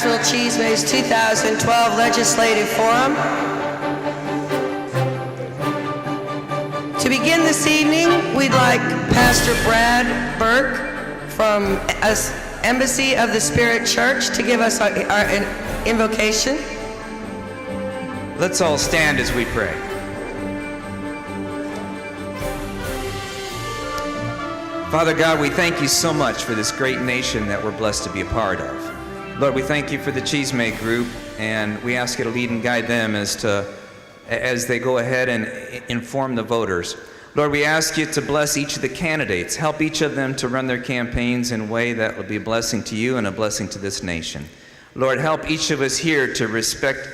Brownsville Cheezmeh's 2012 Legislative Forum. To begin this evening, we'd like Pastor Brad Burke from Embassy of the Spirit Church to give us our invocation. Let's all stand as we pray. Father God, we thank you so much for this great nation that we're blessed to be a part of. Lord, we thank you for the Cheezmeh group, and we ask you to lead and guide them as they go ahead and inform the voters. Lord, we ask you to bless each of the candidates. Help each of them to run their campaigns in a way that will be a blessing to you and a blessing to this nation. Lord, help each of us here to respect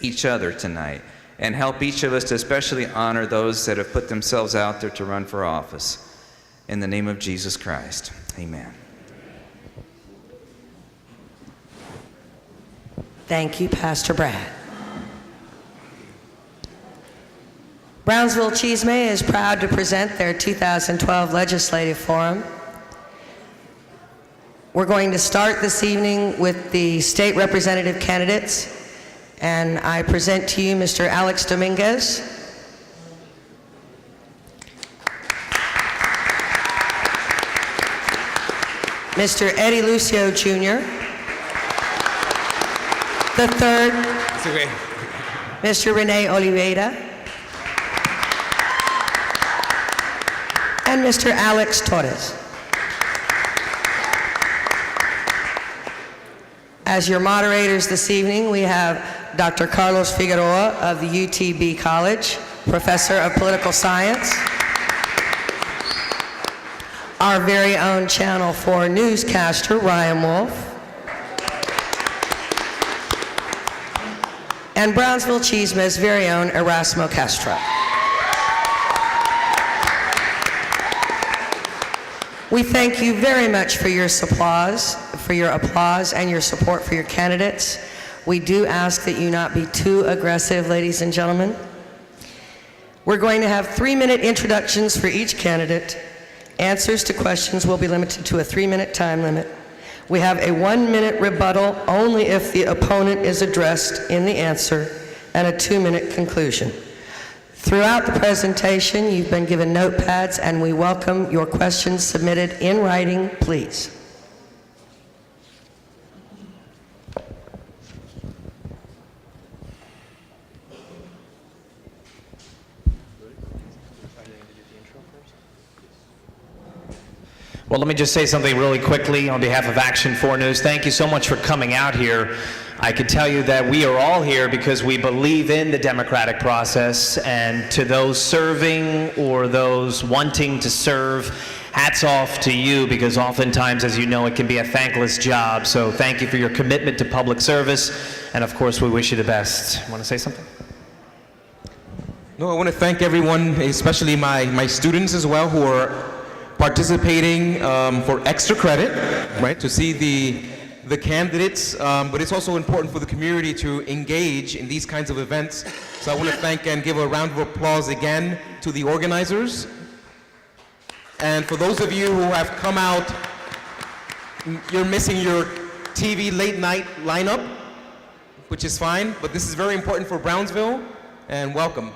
each other tonight, and help each of us to especially honor those that have put themselves out there to run for office. In the name of Jesus Christ, amen. Thank you, Pastor Brad. Brownsville Cheezmeh is proud to present their 2012 Legislative Forum. We're going to start this evening with the state representative candidates, and I present to you Mr. Alex Dominguez. Mr. Eddie Lucio Jr. The third, Mr. Rene Oliveira. And Mr. Alex Torres. As your moderators this evening, we have Dr. Carlos Figueroa of the UTB College, Professor of Political Science. Our very own Channel 4 newscaster, Ryan Wolf. And Brownsville Cheezmeh's very own Erasmo Castro. We thank you very much for your applause and your support for your candidates. We do ask that you not be too aggressive, ladies and gentlemen. We're going to have 3-minute introductions for each candidate. Answers to questions will be limited to a 3-minute time limit. We have a 1-minute rebuttal only if the opponent is addressed in the answer, and a 2-minute conclusion. Throughout the presentation, you've been given notepads, and we welcome your questions submitted in writing, please. Well, let me just say something really quickly on behalf of Action 4 News. Thank you so much for coming out here. I can tell you that we are all here because we believe in the democratic process, and to those serving or those wanting to serve, hats off to you, because oftentimes, as you know, it can be a thankless job. So thank you for your commitment to public service, and of course, we wish you the best. Want to say something? No, I want to thank everyone, especially my students as well, who are participating for extra credit, right, to see the candidates, but it's also important for the community to engage in these kinds of events. So I want to thank and give a round of applause again to the organizers. And for those of you who have come out, you're missing your TV late night lineup, which is fine, but this is very important for Brownsville, and welcome.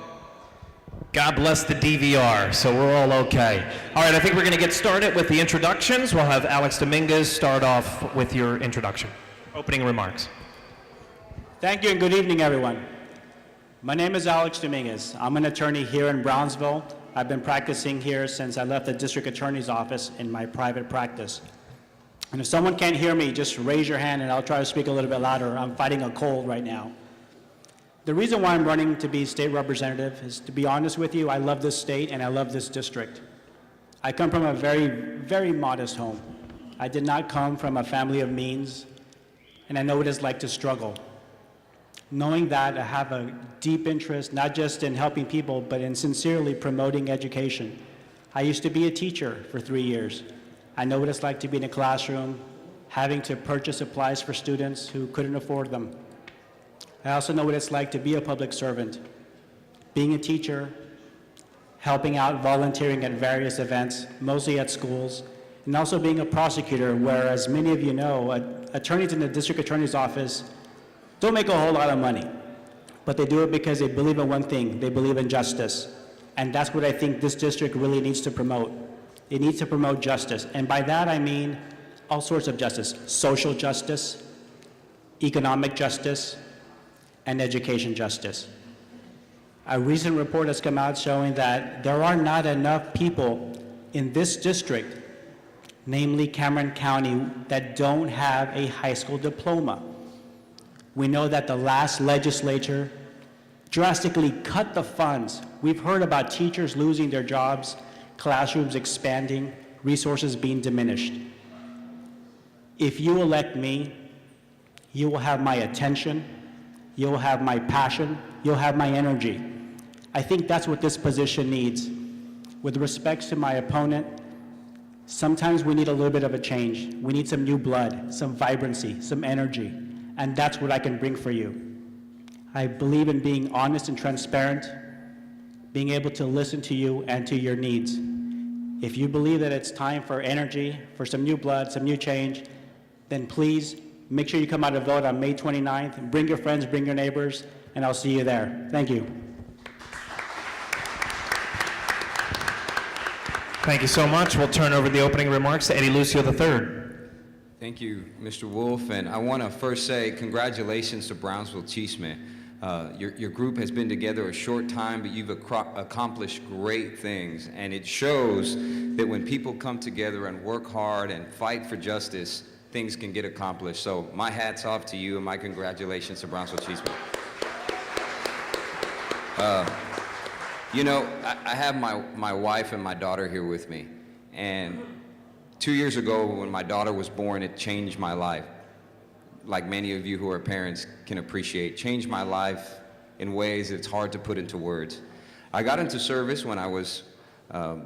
God bless the DVR, so we're all okay. All right, I think we're going to get started with the introductions. We'll have Alex Dominguez start off with your introduction. Opening remarks. Thank you and good evening, everyone. My name is Alex Dominguez. I'm an attorney here in Brownsville. I've been practicing here since I left the district attorney's office in my private practice. And if someone can't hear me, just raise your hand and I'll try to speak a little bit louder. I'm fighting a cold right now. The reason why I'm running to be state representative is, to be honest with you, I love this state and I love this district. I come from a very, very modest home. I did not come from a family of means, and I know what it's like to struggle. Knowing that, I have a deep interest, not just in helping people, but in sincerely promoting education. I used to be a teacher for 3 years. I know what it's like to be in a classroom, having to purchase supplies for students who couldn't afford them. I also know what it's like to be a public servant, being a teacher, helping out, volunteering at various events, mostly at schools, and also being a prosecutor, where, as many of you know, attorneys in the district attorney's office don't make a whole lot of money, but they do it because they believe in one thing: they believe in justice. And that's what I think this district really needs to promote. It needs to promote justice. And by that I mean all sorts of justice: social justice, economic justice, and education justice. A recent report has come out showing that there are not enough people in this district, namely Cameron County, that don't have a high school diploma. We know that the last legislature drastically cut the funds. We've heard about teachers losing their jobs, classrooms expanding, resources being diminished. If you elect me, you will have my attention, you'll have my passion, you'll have my energy. I think that's what this position needs. With respect to my opponent, sometimes we need a little bit of a change. We need some new blood, some vibrancy, some energy, and that's what I can bring for you. I believe in being honest and transparent, being able to listen to you and to your needs. If you believe that it's time for energy, for some new blood, some new change, then please make sure you come out to vote on May 29th. Bring your friends, bring your neighbors, and I'll see you there. Thank you. Thank you so much. We'll turn over the opening remarks to Eddie Lucio III. Thank you, Mr. Wolf, and I want to first say congratulations to Brownsville Cheezmeh. Your group has been together a short time, but you've accomplished great things, and it shows that when people come together and work hard and fight for justice, things can get accomplished. So my hat's off to you, and my congratulations to Brownsville Cheezmeh. You know, I have my wife and my daughter here with me, and 2 years ago when my daughter was born, it changed my life. Like many of you who are parents can appreciate, changed my life in ways it's hard to put into words. I got into service when I was,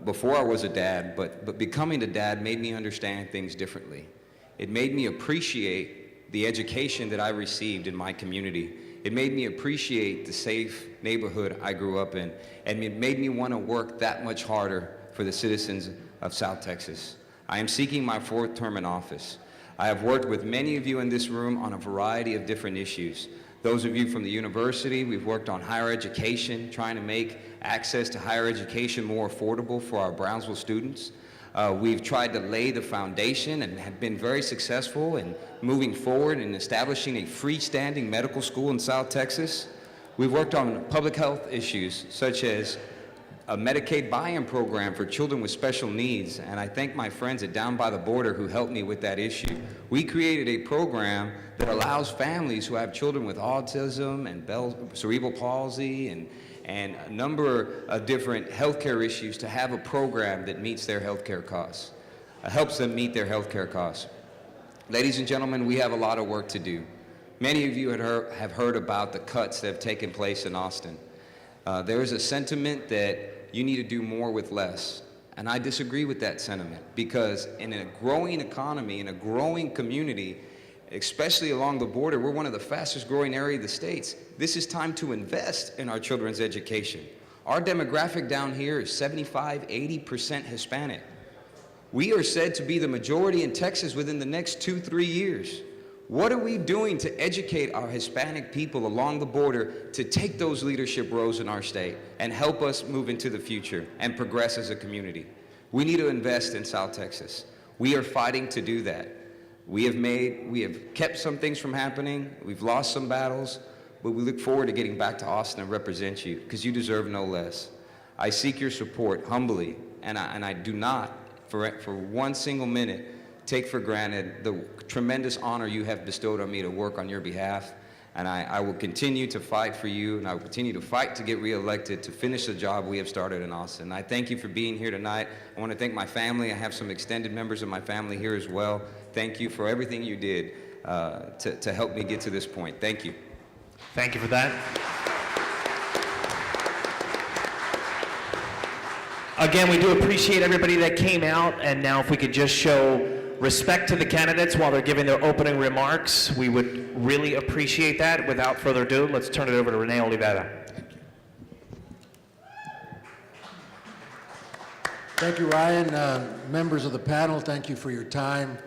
before I was a dad, but becoming a dad made me understand things differently. It made me appreciate the education that I received in my community. It made me appreciate the safe neighborhood I grew up in, and it made me want to work that much harder for the citizens of South Texas. I am seeking my 4th term in office. I have worked with many of you in this room on a variety of different issues. Those of you from the university, we've worked on higher education, trying to make access to higher education more affordable for our Brownsville students. We've tried to lay the foundation and have been very successful in moving forward and establishing a freestanding medical school in South Texas. We've worked on public health issues such as a Medicaid buy-in program for children with special needs, and I thank my friends at Down by the Border who helped me with that issue. We created a program that allows families who have children with autism and cerebral palsy and a number of different healthcare issues to have a program that meets their healthcare costs, helps them meet their healthcare costs. Ladies and gentlemen, we have a lot of work to do. Many of you have heard about the cuts that have taken place in Austin. There is a sentiment that you need to do more with less. And I disagree with that sentiment, because in a growing economy, in a growing community, especially along the border, we're one of the fastest growing areas of the states. This is time to invest in our children's education. Our demographic down here is 75, 80% Hispanic. We are said to be the majority in Texas within the next 2-3 years. What are we doing to educate our Hispanic people along the border to take those leadership roles in our state and help us move into the future and progress as a community? We need to invest in South Texas. We are fighting to do that. We have kept some things from happening. We've lost some battles, but we look forward to getting back to Austin and represent you, because you deserve no less. I seek your support humbly, and I do not, for one single minute, take for granted the tremendous honor you have bestowed on me to work on your behalf. And I will continue to fight for you, and I will continue to fight to get reelected to finish the job we have started in Austin. I thank you for being here tonight. I want to thank my family. I have some extended members of my family here as well. Thank you for everything you did to help me get to this point. Thank you. Thank you for that. Again, we do appreciate everybody that came out, and now if we could just show respect to the candidates while they're giving their opening remarks, we would really appreciate that. Without further ado, let's turn it over to Renee Olivera. Thank you, Ryan. Members of the panel, thank you for your time.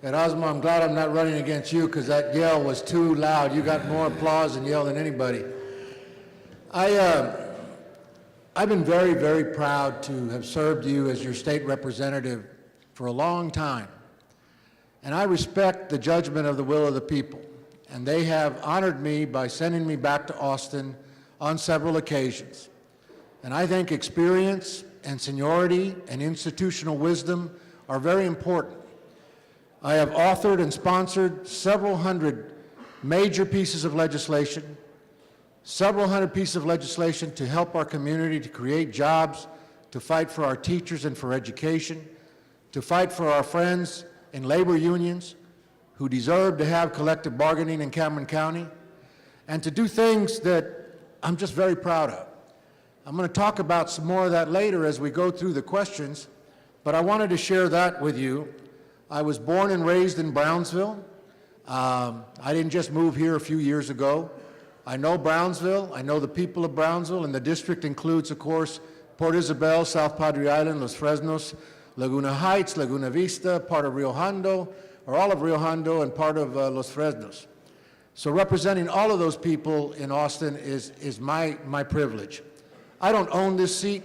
And Ozma, I'm glad I'm not running against you because that yell was too loud. You got more applause and yell than anybody. I've been very, very proud to have served you as your state representative for a long time. And I respect the judgment of the will of the people. And they have honored me by sending me back to Austin on several occasions. And I think experience and seniority and institutional wisdom are very important. I have authored and sponsored several hundred major pieces of legislation, several hundred pieces of legislation to help our community to create jobs, to fight for our teachers and for education, to fight for our friends in labor unions who deserve to have collective bargaining in Cameron County, and to do things that I'm just very proud of. I'm going to talk about some more of that later as we go through the questions, but I wanted to share that with you. I was born and raised in Brownsville. I didn't just move here a few years ago. I know Brownsville, I know the people of Brownsville, and the district includes, of course, Port Isabel, South Padre Island, Los Fresnos, Laguna Heights, Laguna Vista, part of Rio Hondo, or all of Rio Hondo and part of Los Fresnos. So representing all of those people in Austin is my privilege. I don't own this seat.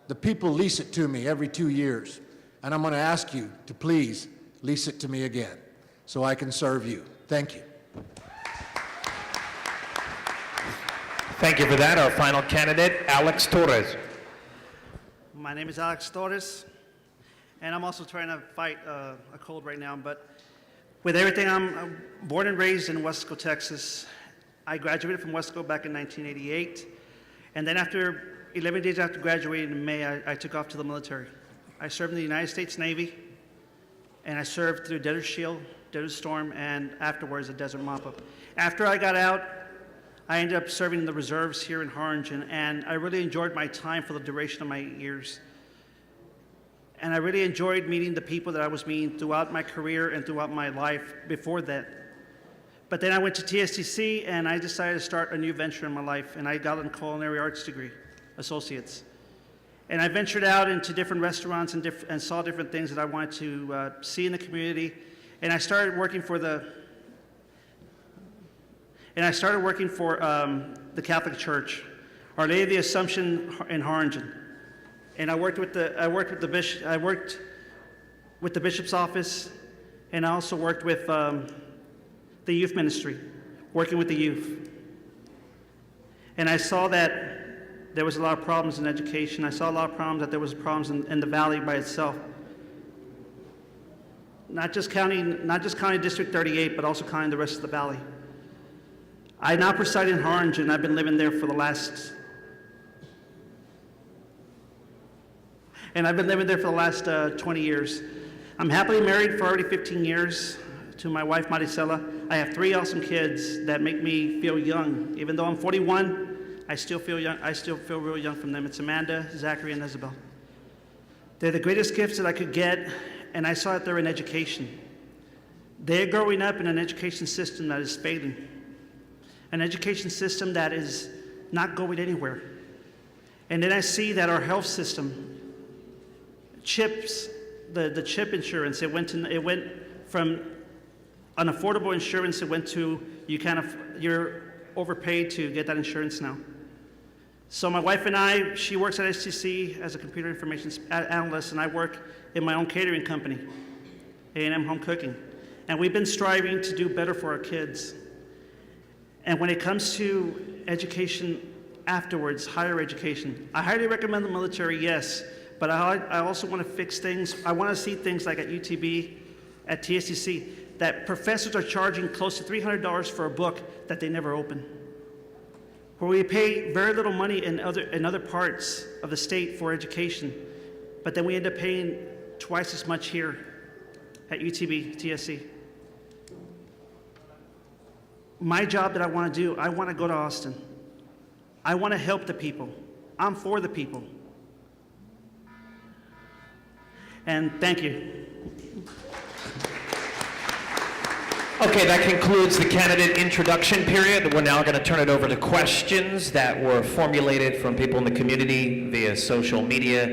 The people lease it to me every 2 years. And I'm going to ask you to please lease it to me again so I can serve you. Thank you. Thank you for that. Our final candidate, Alex Torres. My name is Alex Torres, and I'm also trying to fight a cold right now. But with everything, I'm born and raised in Wesco, Texas. I graduated from Wesco back in 1988. And then after 11 days after graduating in May, I took off to the military. I served in the United States Navy, and I served through Desert Shield, Desert Storm, and afterwards a Desert Mop-Up. After I got out, I ended up serving in the reserves here in Harlingen, and I really enjoyed my time for the duration of my years. And I really enjoyed meeting the people that I was meeting throughout my career and throughout my life before that. But then I went to TSTC, and I decided to start a new venture in my life, and I got a culinary arts degree, associates. And I ventured out into different restaurants and saw different things that I wanted to see in the community. And I started working for the Catholic Church, Our Lady of the Assumption in Harlingen. And I worked with the bishop's office, and I also worked with the youth ministry, working with the youth. And I saw that there was a lot of problems in education. I saw a lot of problems, that there was problems in the valley by itself. Not just county District 38, but also counting the rest of the valley. I now preside in Harlingen. I've been living there for the last 20 years. I'm happily married for already 15 years to my wife, Maricela. I have 3 awesome kids that make me feel young. Even though I'm 41, I still feel young. I still feel real young from them. It's Amanda, Zachary, and Isabel. They're the greatest gifts that I could get, and I saw that they're in education. They're growing up in an education system that is failing, an education system that is not going anywhere. And then I see that our health system, CHIPS, the CHIP insurance, it went from an affordable insurance, it went to you're overpaid to get that insurance now. So my wife and I, she works at STC as a computer information analyst, and I work in my own catering company, A&M Home Cooking. And we've been striving to do better for our kids. And when it comes to education afterwards, higher education, I highly recommend the military, yes, but I also want to fix things. I want to see things like at UTB, at TSCC, that professors are charging close to $300 for a book that they never open, where we pay very little money in other parts of the state for education, but then we end up paying twice as much here at UTB, TSC. My job that I want to do, I want to go to Austin. I want to help the people. I'm for the people. And thank you. Okay, that concludes the candidate introduction period. We're now going to turn it over to questions that were formulated from people in the community via social media.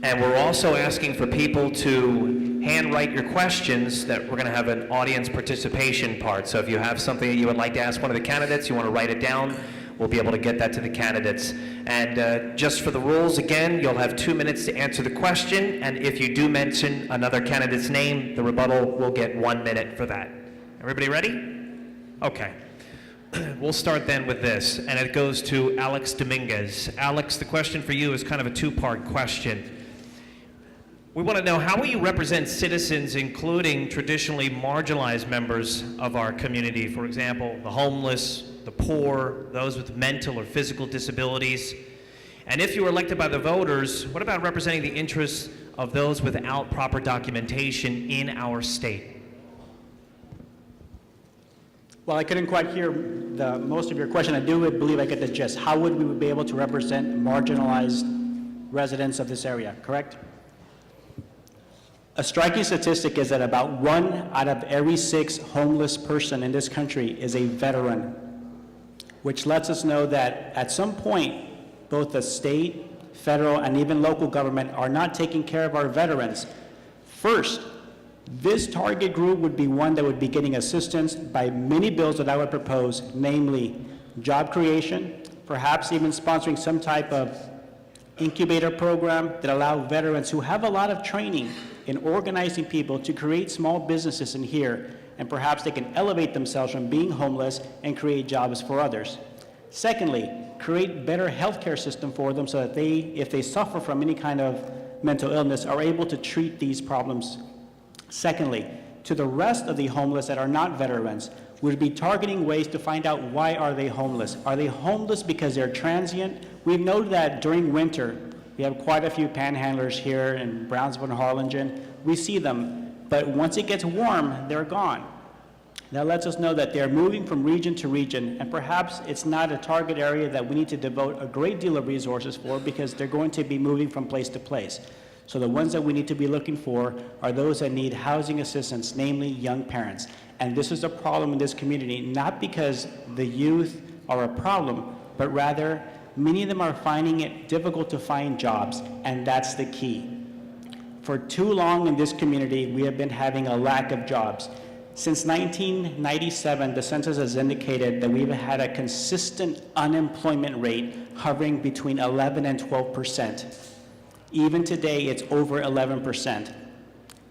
And we're also asking for people to handwrite your questions, that we're going to have an audience participation part. So if you have something that you would like to ask one of the candidates, you want to write it down, we'll be able to get that to the candidates. And just for the rules, again, you'll have 2 minutes to answer the question, and if you do mention another candidate's name, the rebuttal will get 1 minute for that. Everybody ready? Okay. We'll start then with this, and it goes to Alex Dominguez. Alex, the question for you is kind of a two-part question. We want to know, how will you represent citizens, including traditionally marginalized members of our community? For example, the homeless, the poor, those with mental or physical disabilities. And if you were elected by the voters, what about representing the interests of those without proper documentation in our state? Well, I couldn't quite hear most of your question. I do believe I get the gist. How would we be able to represent marginalized residents of this area, correct? A striking statistic is that about 1 out of every 6 homeless person in this country is a veteran, which lets us know that at some point, both the state, federal, and even local government are not taking care of our veterans. First, this target group would be one that would be getting assistance by many bills that I would propose, namely job creation, perhaps even sponsoring some type of incubator program that allow veterans who have a lot of training in organizing people to create small businesses in here, and perhaps they can elevate themselves from being homeless and create jobs for others. Secondly, create better healthcare system for them so that they, if they suffer from any kind of mental illness, are able to treat these problems. Secondly, to the rest of the homeless that are not veterans, we'd be targeting ways to find out, why are they homeless? Are they homeless because they're transient? We've noted that during winter, we have quite a few panhandlers here in Brownsville and Harlingen. We see them, but once it gets warm, they're gone. That lets us know that they're moving from region to region, and perhaps it's not a target area that we need to devote a great deal of resources for, because they're going to be moving from place to place. So the ones that we need to be looking for are those that need housing assistance, namely young parents. And this is a problem in this community, not because the youth are a problem, but rather many of them are finding it difficult to find jobs, and that's the key. For too long in this community, we have been having a lack of jobs. Since 1997, the census has indicated that we've had a consistent unemployment rate hovering between 11 and 12%. Even today, it's over 11%.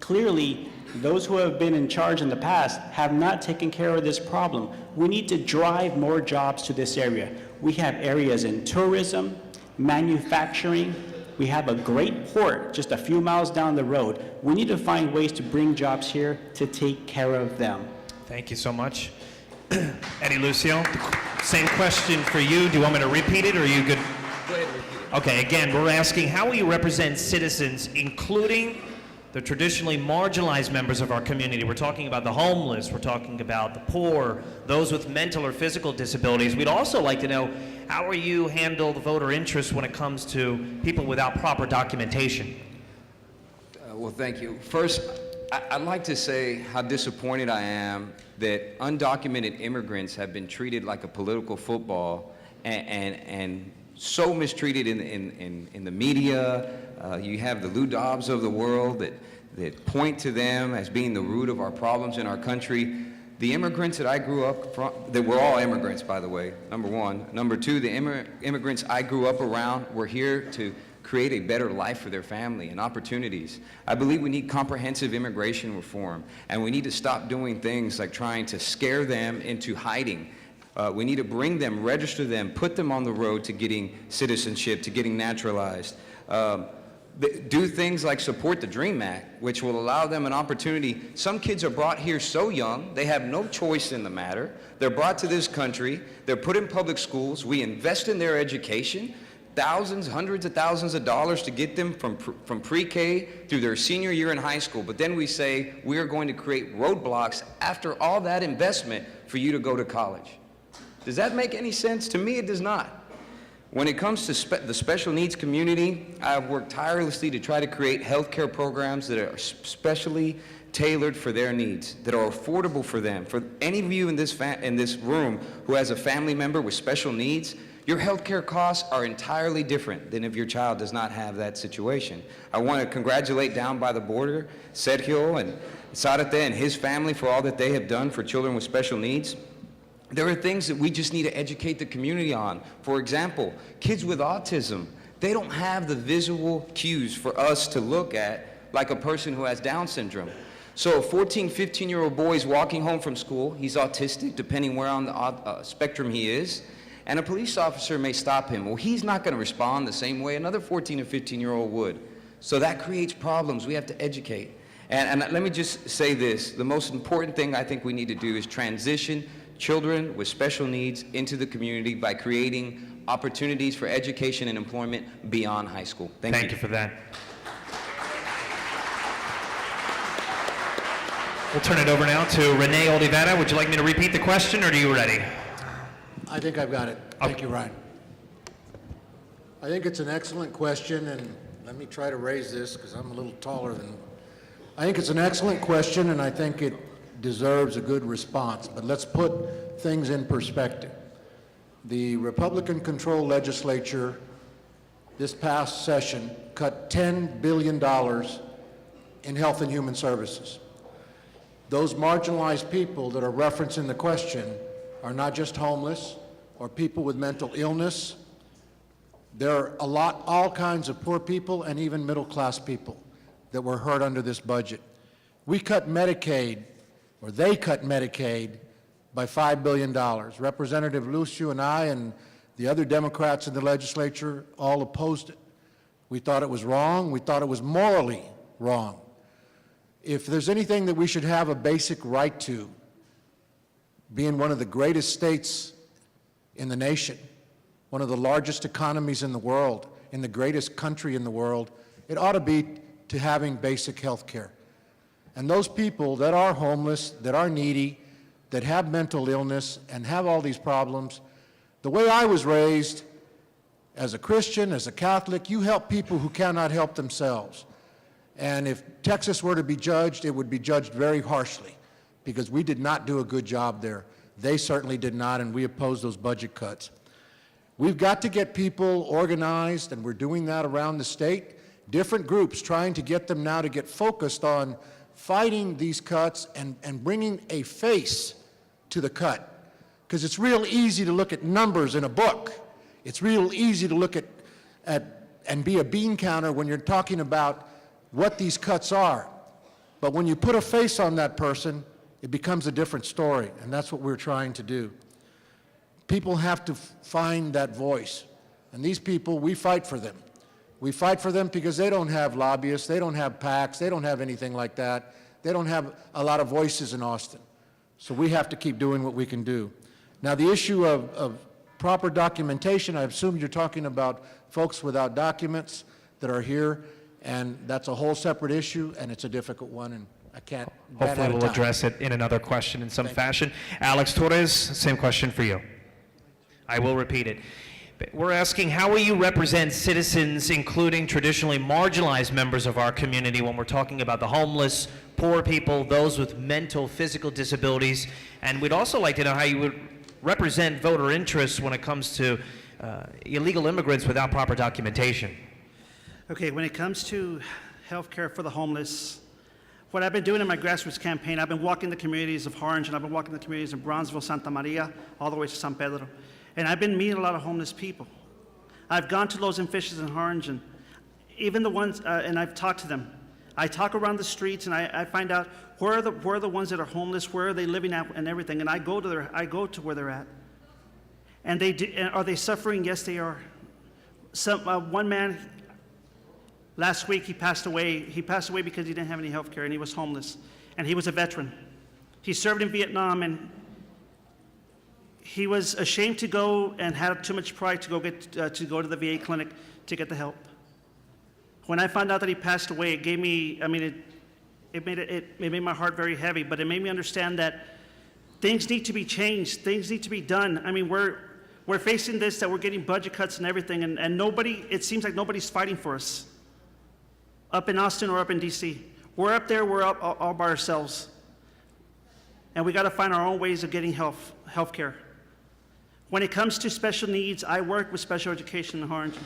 Clearly, those who have been in charge in the past have not taken care of this problem. We need to drive more jobs to this area. We have areas in tourism, manufacturing. We have a great port just a few miles down the road. We need to find ways to bring jobs here to take care of them. Thank you so much. Eddie Lucio, same question for you. Do you want me to repeat it, or are you good? Go ahead, repeat it. Okay, again, we're asking, how will you represent citizens, including the traditionally marginalized members of our community? We're talking about the homeless, we're talking about the poor, those with mental or physical disabilities. We'd also like to know, how will you handle the voter interest when it comes to people without proper documentation? Well, thank you. First, I'd like to say how disappointed I am that undocumented immigrants have been treated like a political football and so mistreated in the media. You have the Lou Dobbs of the world that point to them as being the root of our problems in our country. The immigrants that I grew up from, that were all immigrants, by the way, number one. Number two, the immigrants I grew up around were here to create a better life for their family and opportunities. I believe we need comprehensive immigration reform, and we need to stop doing things like trying to scare them into hiding. We need to bring them, register them, put them on the road to getting citizenship, to getting naturalized. Do things like support the DREAM Act, which will allow them an opportunity. Some kids are brought here so young, they have no choice in the matter. They're brought to this country, they're put in public schools, we invest in their education, thousands, hundreds of thousands of dollars to get them from pre-K through their senior year in high school. But then we say, we are going to create roadblocks after all that investment for you to go to college. Does that make any sense? To me, it does not. When it comes to the special needs community, I've worked tirelessly to try to create healthcare programs that are specially tailored for their needs, that are affordable for them. For any of you in this room who has a family member with special needs, Your healthcare costs are entirely different than if your child does not have that situation. I want to congratulate down by the border, Sergio and Sarate and his family for all that they have done for children with special needs. There are things that we just need to educate the community on. For example, kids with autism, they don't have the visual cues for us to look at like a person who has Down syndrome. So a 14, 15-year-old boy is walking home from school. He's autistic, depending where on the spectrum he is. And a police officer may stop him. Well, he's not going to respond the same way another 14 or 15-year-old would. So that creates problems. We have to educate. And let me just say this. The most important thing I think we need to do is transition children with special needs into the community by creating opportunities for education and employment beyond high school. Thank you for that. We'll turn it over now to Renee Olivera. Would you like me to repeat the question, or are you ready? I think I've got it. Thank you, Ryan. I think it's an excellent question, and let me try to raise this because I'm a little taller than. I think it's an excellent question, and I think it deserves a good response. But let's put things in perspective. The Republican-controlled legislature this past session cut $10 billion in health and human services. Those marginalized people that are referenced in the question are not just homeless or people with mental illness. There are all kinds of poor people and even middle-class people that were hurt under this budget. We cut Medicaid, or they cut Medicaid, by $5 billion. Representative Lucio and I and the other Democrats in the legislature all opposed it. We thought it was wrong. We thought it was morally wrong. If there's anything that we should have a basic right to, being one of the greatest states in the nation, one of the largest economies in the world, in the greatest country in the world, it ought to be to having basic health care. And those people that are homeless, that are needy, that have mental illness and have all these problems, the way I was raised as a Christian, as a Catholic, you help people who cannot help themselves. And if Texas were to be judged, it would be judged very harshly because we did not do a good job there. They certainly did not, and we opposed those budget cuts. We've got to get people organized, and we're doing that around the state. Different groups trying to get them now to get focused on fighting these cuts and bringing a face to the cut. Because it's real easy to look at numbers in a book. It's real easy to look at and be a bean counter when you're talking about what these cuts are. But when you put a face on that person, it becomes a different story, and that's what we're trying to do. People have to find that voice, and these people, we fight for them. We fight for them because they don't have lobbyists, they don't have PACs, they don't have anything like that. They don't have a lot of voices in Austin. So we have to keep doing what we can do. Now, the issue of proper documentation, I assume you're talking about folks without documents that are here. And that's a whole separate issue, and it's a difficult one, and I can't. Hopefully we'll address it in another question in some fashion. Alex Torres, same question for you. I will repeat it. We're asking, how will you represent citizens, including traditionally marginalized members of our community, when we're talking about the homeless, poor people, those with mental, physical disabilities? And we'd also like to know how you would represent voter interests when it comes to illegal immigrants without proper documentation. Okay, when it comes to health care for the homeless, what I've been doing in my grassroots campaign, I've been walking the communities of Orange, and I've been walking the communities of Brownsville, Santa Maria, all the way to San Pedro. And I've been meeting a lot of homeless people. I've gone to Los and Fishes in Orange, and even the ones, and I've talked to them. I talk around the streets, and I find out where are the ones that are homeless, where are they living at, and everything. And I go to where they're at. And are they suffering? Yes, they are. One man, last week, he passed away. He passed away because he didn't have any health care, and he was homeless. And he was a veteran. He served in Vietnam, and he was ashamed to go and had too much pride to go to the VA clinic to get the help. When I found out that he passed away, it gave me, it made my heart very heavy, but it made me understand that things need to be changed, things need to be done. I mean, we're facing this, that we're getting budget cuts and everything, and nobody, it seems like nobody's fighting for us. Up in Austin or up in DC. We're up there, we're up all by ourselves. And we gotta find our own ways of getting health care. When it comes to special needs, I work with special education in Harlingen.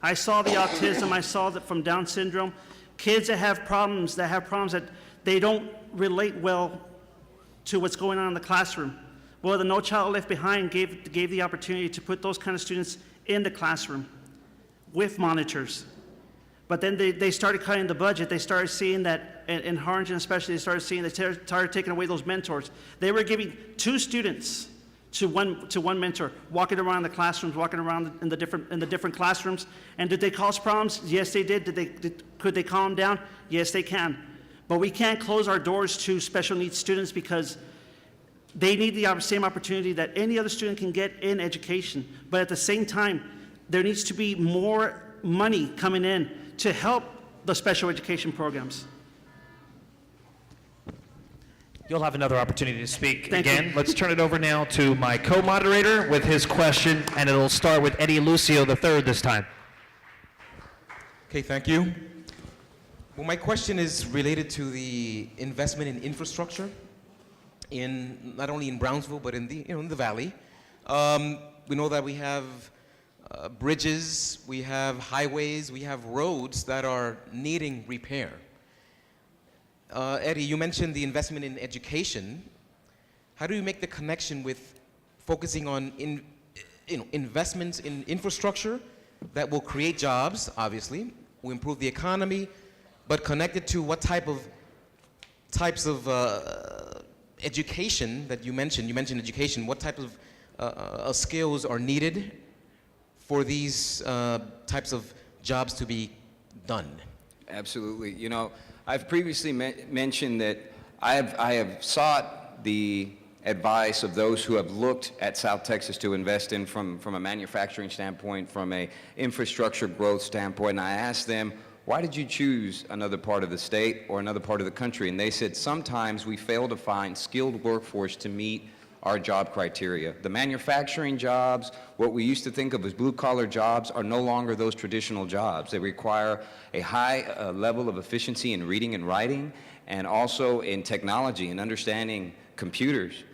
I saw the autism, I saw that from Down syndrome, kids that have problems that they don't relate well to what's going on in the classroom. Well, the No Child Left Behind gave the opportunity to put those kind of students in the classroom with monitors. But then they started cutting the budget. They started seeing that, in Harlingen especially, they started taking away those mentors. They were giving 2 students to one mentor, walking around the classrooms, walking around in the different classrooms. And did they cause problems? Yes, they did. Could they calm down? Yes, they can. But we can't close our doors to special needs students because they need the same opportunity that any other student can get in education. But at the same time, there needs to be more money coming in to help the special education programs. You'll have another opportunity to speak Thank again. you. Let's turn it over now to my co-moderator with his question, and it'll start with Eddie Lucio III this time. Okay, thank you. Well, my question is related to the investment in infrastructure in not only in Brownsville but in the valley. We know that we have bridges, we have highways, we have roads that are needing repair. Eddie, you mentioned the investment in education. How do you make the connection with focusing on investments in infrastructure that will create jobs, obviously, will improve the economy, but connected to what types of education that you mentioned? You mentioned education. What type of skills are needed for these types of jobs to be done? Absolutely. You know, I've previously mentioned that I have sought the advice of those who have looked at South Texas to invest in from a manufacturing standpoint, from a infrastructure growth standpoint, and I asked them, why did you choose another part of the state or another part of the country? And they said, sometimes we fail to find skilled workforce to meet our job criteria. The manufacturing jobs, what we used to think of as blue-collar jobs, are no longer those traditional jobs. They require a high level of efficiency in reading and writing, and also in technology and understanding computers.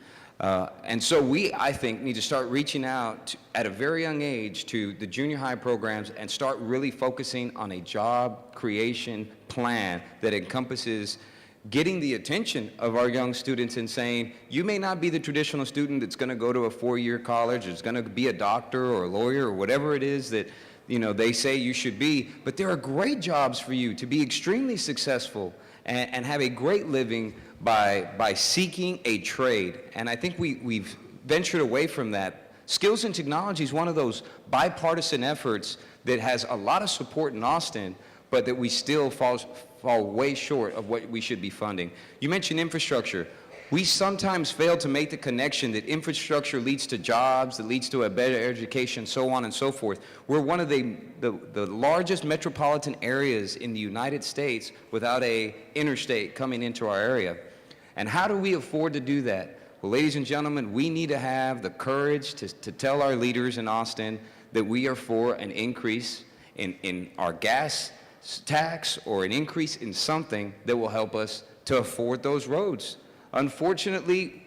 And so we, I think, need to start reaching out at a very young age to the junior high programs and start really focusing on a job creation plan that encompasses getting the attention of our young students and saying, you may not be the traditional student that's going to go to a 4-year college, it's going to be a doctor or a lawyer or whatever it is that they say you should be, but there are great jobs for you to be extremely successful and have a great living by seeking a trade. And I think we've ventured away from that. Skills and technology is one of those bipartisan efforts that has a lot of support in Austin, but that we still fall way short of what we should be funding. You mentioned infrastructure. We sometimes fail to make the connection that infrastructure leads to jobs, that leads to a better education, so on and so forth. We're one of the largest metropolitan areas in the United States without a interstate coming into our area. And how do we afford to do that? Well, ladies and gentlemen, we need to have the courage to tell our leaders in Austin that we are for an increase in our gas tax or an increase in something that will help us to afford those roads. Unfortunately,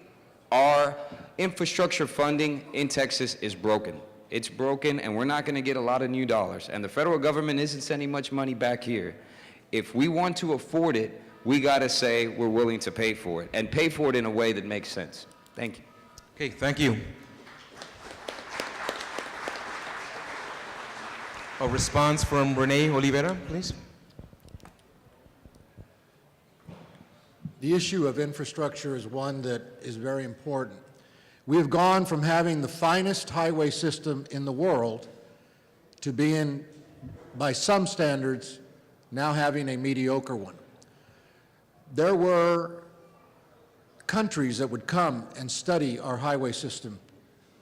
our infrastructure funding in Texas is broken. It's broken, and we're not going to get a lot of new dollars. And the federal government isn't sending much money back here. If we want to afford it, we got to say we're willing to pay for it, and pay for it in a way that makes sense. Thank you. Okay, thank you. A response from Renee Olivera, please. The issue of infrastructure is one that is very important. We have gone from having the finest highway system in the world to being, by some standards, now having a mediocre one. There were countries that would come and study our highway system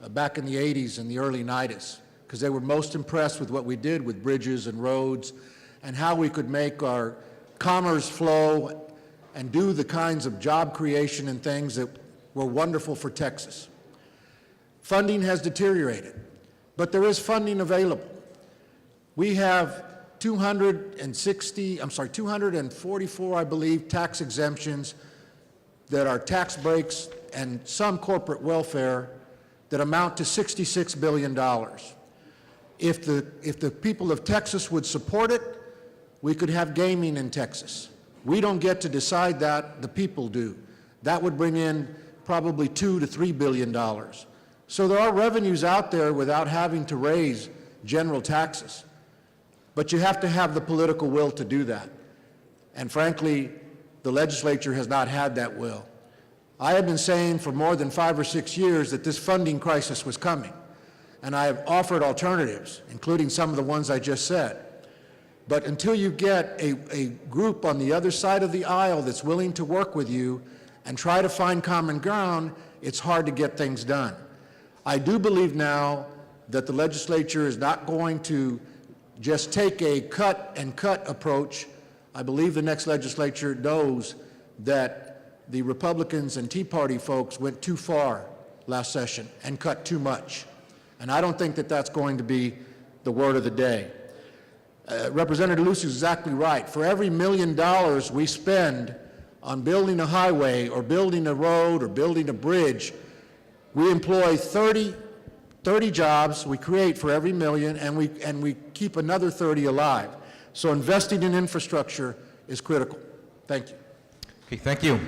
back in the 80s and the early 90s, because they were most impressed with what we did with bridges and roads and how we could make our commerce flow and do the kinds of job creation and things that were wonderful for Texas. Funding has deteriorated, but there is funding available. We have 244, I believe, tax exemptions that are tax breaks and some corporate welfare that amount to $66 billion. If the people of Texas would support it, we could have gaming in Texas. We don't get to decide that, the people do. That would bring in probably $2 to $3 billion. So there are revenues out there without having to raise general taxes. But you have to have the political will to do that. And frankly, the legislature has not had that will. I have been saying for more than 5 or 6 years that this funding crisis was coming. And I have offered alternatives, including some of the ones I just said. But until you get a group on the other side of the aisle that's willing to work with you and try to find common ground, it's hard to get things done. I do believe now that the legislature is not going to just take a cut and cut approach. I believe the next legislature knows that the Republicans and Tea Party folks went too far last session and cut too much. And I don't think that that's going to be the word of the day. Representative Lucy is exactly right. For every $1 million we spend on building a highway or building a road or building a bridge, we employ 30 jobs we create for every million, and we keep another 30 alive. So investing in infrastructure is critical. Thank you. Okay, thank you.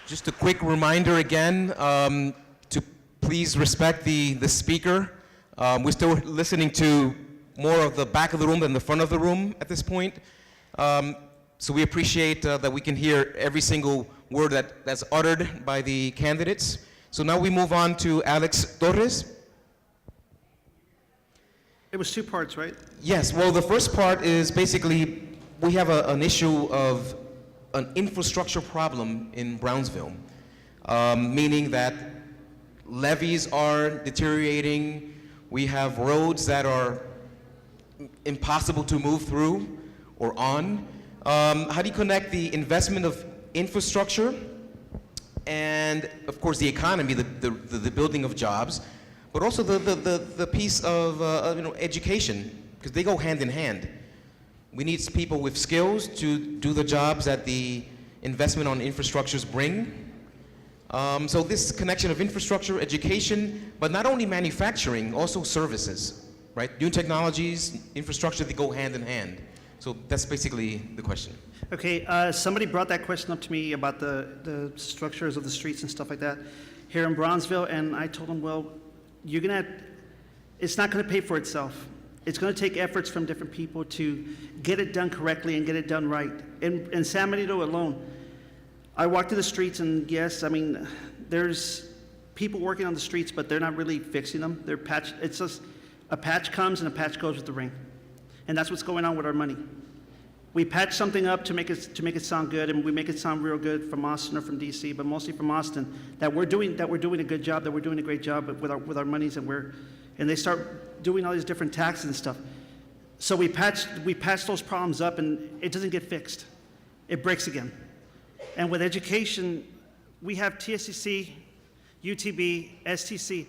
Just a quick reminder again to please respect the speaker. We're still listening to more of the back of the room than the front of the room at this point. So we appreciate that we can hear every single word that's uttered by the candidates. So now we move on to Alex Torres. It was 2 parts, right? Yes, well, the first part is basically we have an issue of an infrastructure problem in Brownsville, meaning that levees are deteriorating. We have roads that are impossible to move through or on. How do you connect the investment of infrastructure and, of course, the economy, the building of jobs, but also the piece of education, because they go hand in hand. We need people with skills to do the jobs that the investment on infrastructures bring. So this connection of infrastructure, education, but not only manufacturing, also services, right? New technologies, infrastructure, they go hand in hand. So that's basically the question. Okay, somebody brought that question up to me about the structures of the streets and stuff like that here in Brownsville, and I told them, well, it's not going to pay for itself. It's going to take efforts from different people to get it done correctly and get it done right. In San Benito alone, I walked through the streets, and yes, I mean, there's people working on the streets, but they're not really fixing them. They're it's just a patch comes and a patch goes with the rain. And that's what's going on with our money. We patch something up to make it sound good, and we make it sound real good from Austin or from DC, but mostly from Austin, that we're doing a good job, that we're doing a great job with our monies, and they start doing all these different taxes and stuff. So we patch those problems up, and it doesn't get fixed. It breaks again. And with education, we have TSCC, UTB, STC,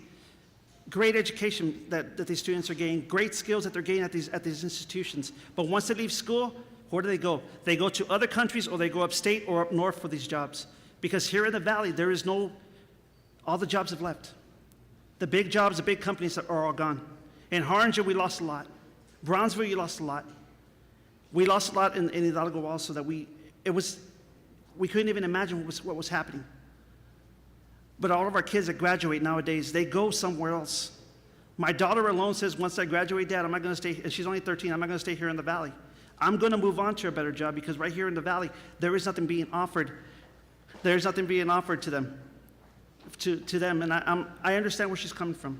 great education that these students are gaining, great skills that they're gaining at these institutions. But once they leave school, where do they go? They go to other countries, or they go upstate or up north for these jobs. Because here in the valley, all the jobs have left. The big jobs, the big companies are all gone. In Harringer, we lost a lot. Brownsville, you lost a lot. We lost a lot in Hidalgo also, that we couldn't even imagine what was happening. But all of our kids that graduate nowadays, they go somewhere else. My daughter alone says, once I graduate, Dad, I'm not going to stay, and she's only 13, I'm not going to stay here in the valley. I'm going to move on to a better job, because right here in the valley, there is nothing being offered. There's nothing being offered to them. And I understand where she's coming from.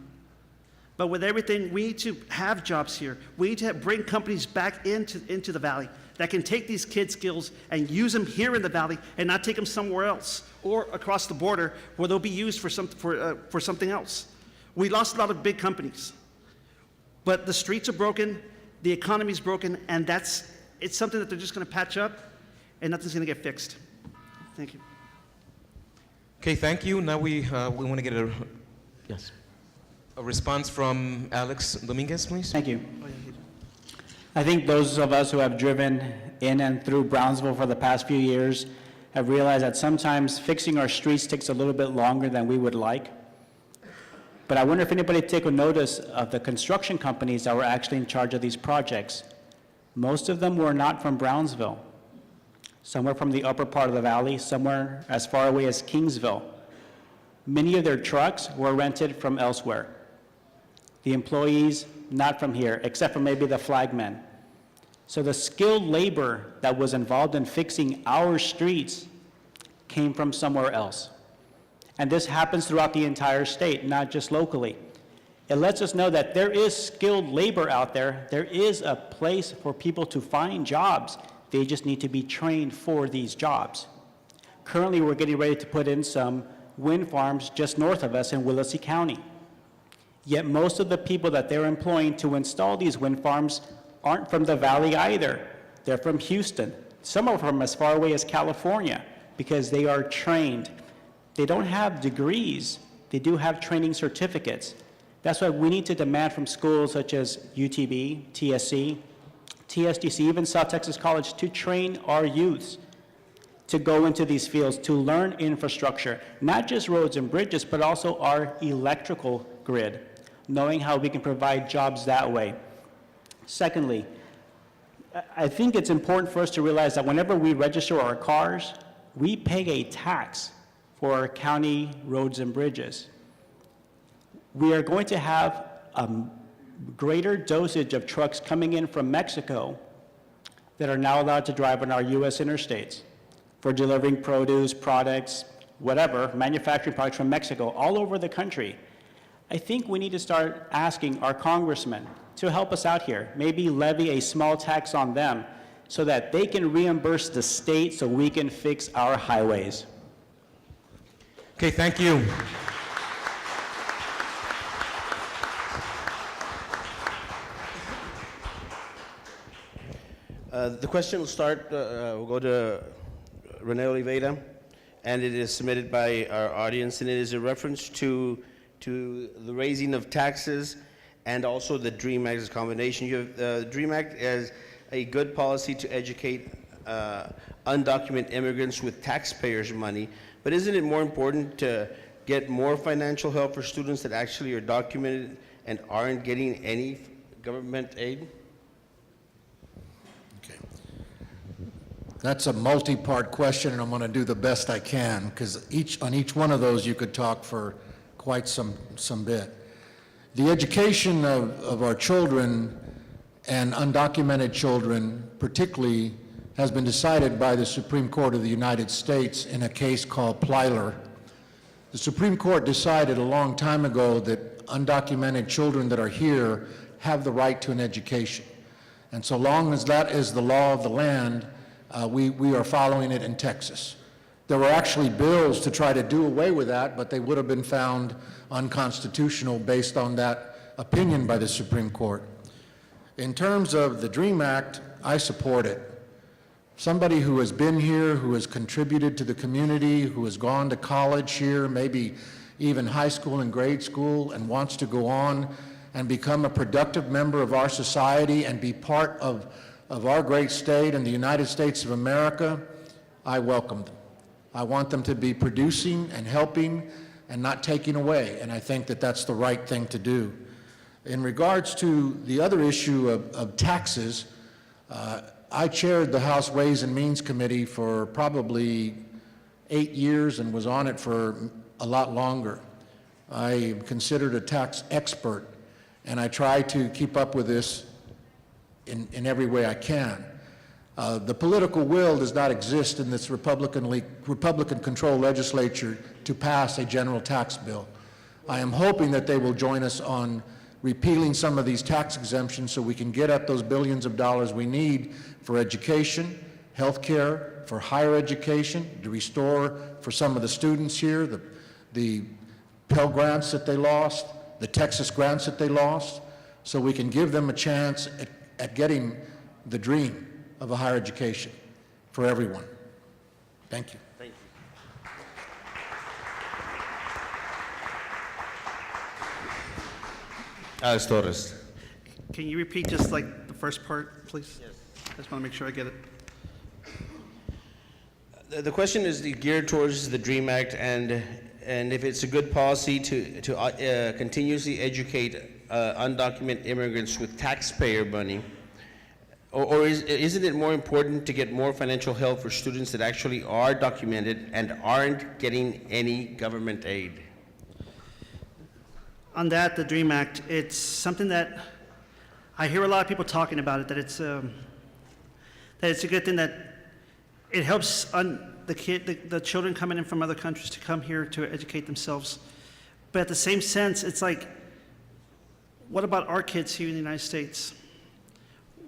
But with everything, we need to have jobs here. We need to bring companies back into the valley that can take these kids' skills and use them here in the valley and not take them somewhere else or across the border where they'll be used for something else. We lost a lot of big companies. But the streets are broken, the economy's broken, and it's something that they're just going to patch up, and nothing's going to get fixed. Thank you. Okay, thank you. Now we want to get a response from Alex Dominguez, please. Thank you. I think those of us who have driven in and through Brownsville for the past few years have realized that sometimes fixing our streets takes a little bit longer than we would like. But I wonder if anybody took notice of the construction companies that were actually in charge of these projects. Most of them were not from Brownsville. Some were from the upper part of the valley, somewhere as far away as Kingsville. Many of their trucks were rented from elsewhere. The employees, not from here, except for maybe the flagmen. So the skilled labor that was involved in fixing our streets came from somewhere else. And this happens throughout the entire state, not just locally. It lets us know that there is skilled labor out there. There is a place for people to find jobs. They just need to be trained for these jobs. Currently, we're getting ready to put in some wind farms just north of us in Willacy County. Yet most of the people that they're employing to install these wind farms aren't from the valley either. They're from Houston. Some are from as far away as California because they are trained. They don't have degrees. They do have training certificates. That's why we need to demand from schools such as UTB, TSC, TSDC, even South Texas College to train our youths to go into these fields, to learn infrastructure, not just roads and bridges, but also our electrical grid, knowing how we can provide jobs that way. Secondly, I think it's important for us to realize that whenever we register our cars, we pay a tax for our county roads and bridges. We are going to have a greater dosage of trucks coming in from Mexico that are now allowed to drive on our U.S. interstates for delivering produce, products, whatever, manufacturing products from Mexico all over the country. I think we need to start asking our congressmen to help us out here, maybe levy a small tax on them so that they can reimburse the state so we can fix our highways. Okay, thank you. The question will start, we'll go to Rene Oliveira, and it is submitted by our audience, and it is a reference to the raising of taxes and also the DREAM Act as a combination. You have the DREAM Act as a good policy to educate undocumented immigrants with taxpayers' money, but isn't it more important to get more financial help for students that actually are documented and aren't getting any government aid? That's a multi-part question, and I'm going to do the best I can, because on each one of those you could talk for quite some bit. The education of our children and undocumented children particularly has been decided by the Supreme Court of the United States in a case called Plyler. The Supreme Court decided a long time ago that undocumented children that are here have the right to an education. And so long as that is the law of the land, we are following it in Texas. There were actually bills to try to do away with that, but they would have been found unconstitutional based on that opinion by the Supreme Court. In terms of the DREAM Act, I support it. Somebody who has been here, who has contributed to the community, who has gone to college here, maybe even high school and grade school, and wants to go on and become a productive member of our society and be part of our great state and the United States of America, I welcome them. I want them to be producing and helping and not taking away, and I think that that's the right thing to do. In regards to the other issue of taxes, I chaired the House Ways and Means Committee for probably 8 years and was on it for a lot longer. I am considered a tax expert, and I try to keep up with this in every way I can. The political will does not exist in this Republican-controlled legislature to pass a general tax bill. I am hoping that they will join us on repealing some of these tax exemptions so we can get at those billions of dollars we need for education, health care, for higher education, to restore for some of the students here, the Pell Grants that they lost, the Texas grants that they lost, so we can give them a chance at getting the dream of a higher education for everyone. Thank you. Thank you. Alex Torres. Can you repeat just like the first part, please? Yes. I just want to make sure I get it. The question is geared towards the DREAM Act and if it's a good policy to continuously educate undocumented immigrants with taxpayer money, or isn't it more important to get more financial help for students that actually are documented and aren't getting any government aid? On that, the DREAM Act, it's something that I hear a lot of people talking about it, that it's a good thing, that it helps the children coming in from other countries to come here to educate themselves. But at the same sense, it's like, what about our kids here in the United States?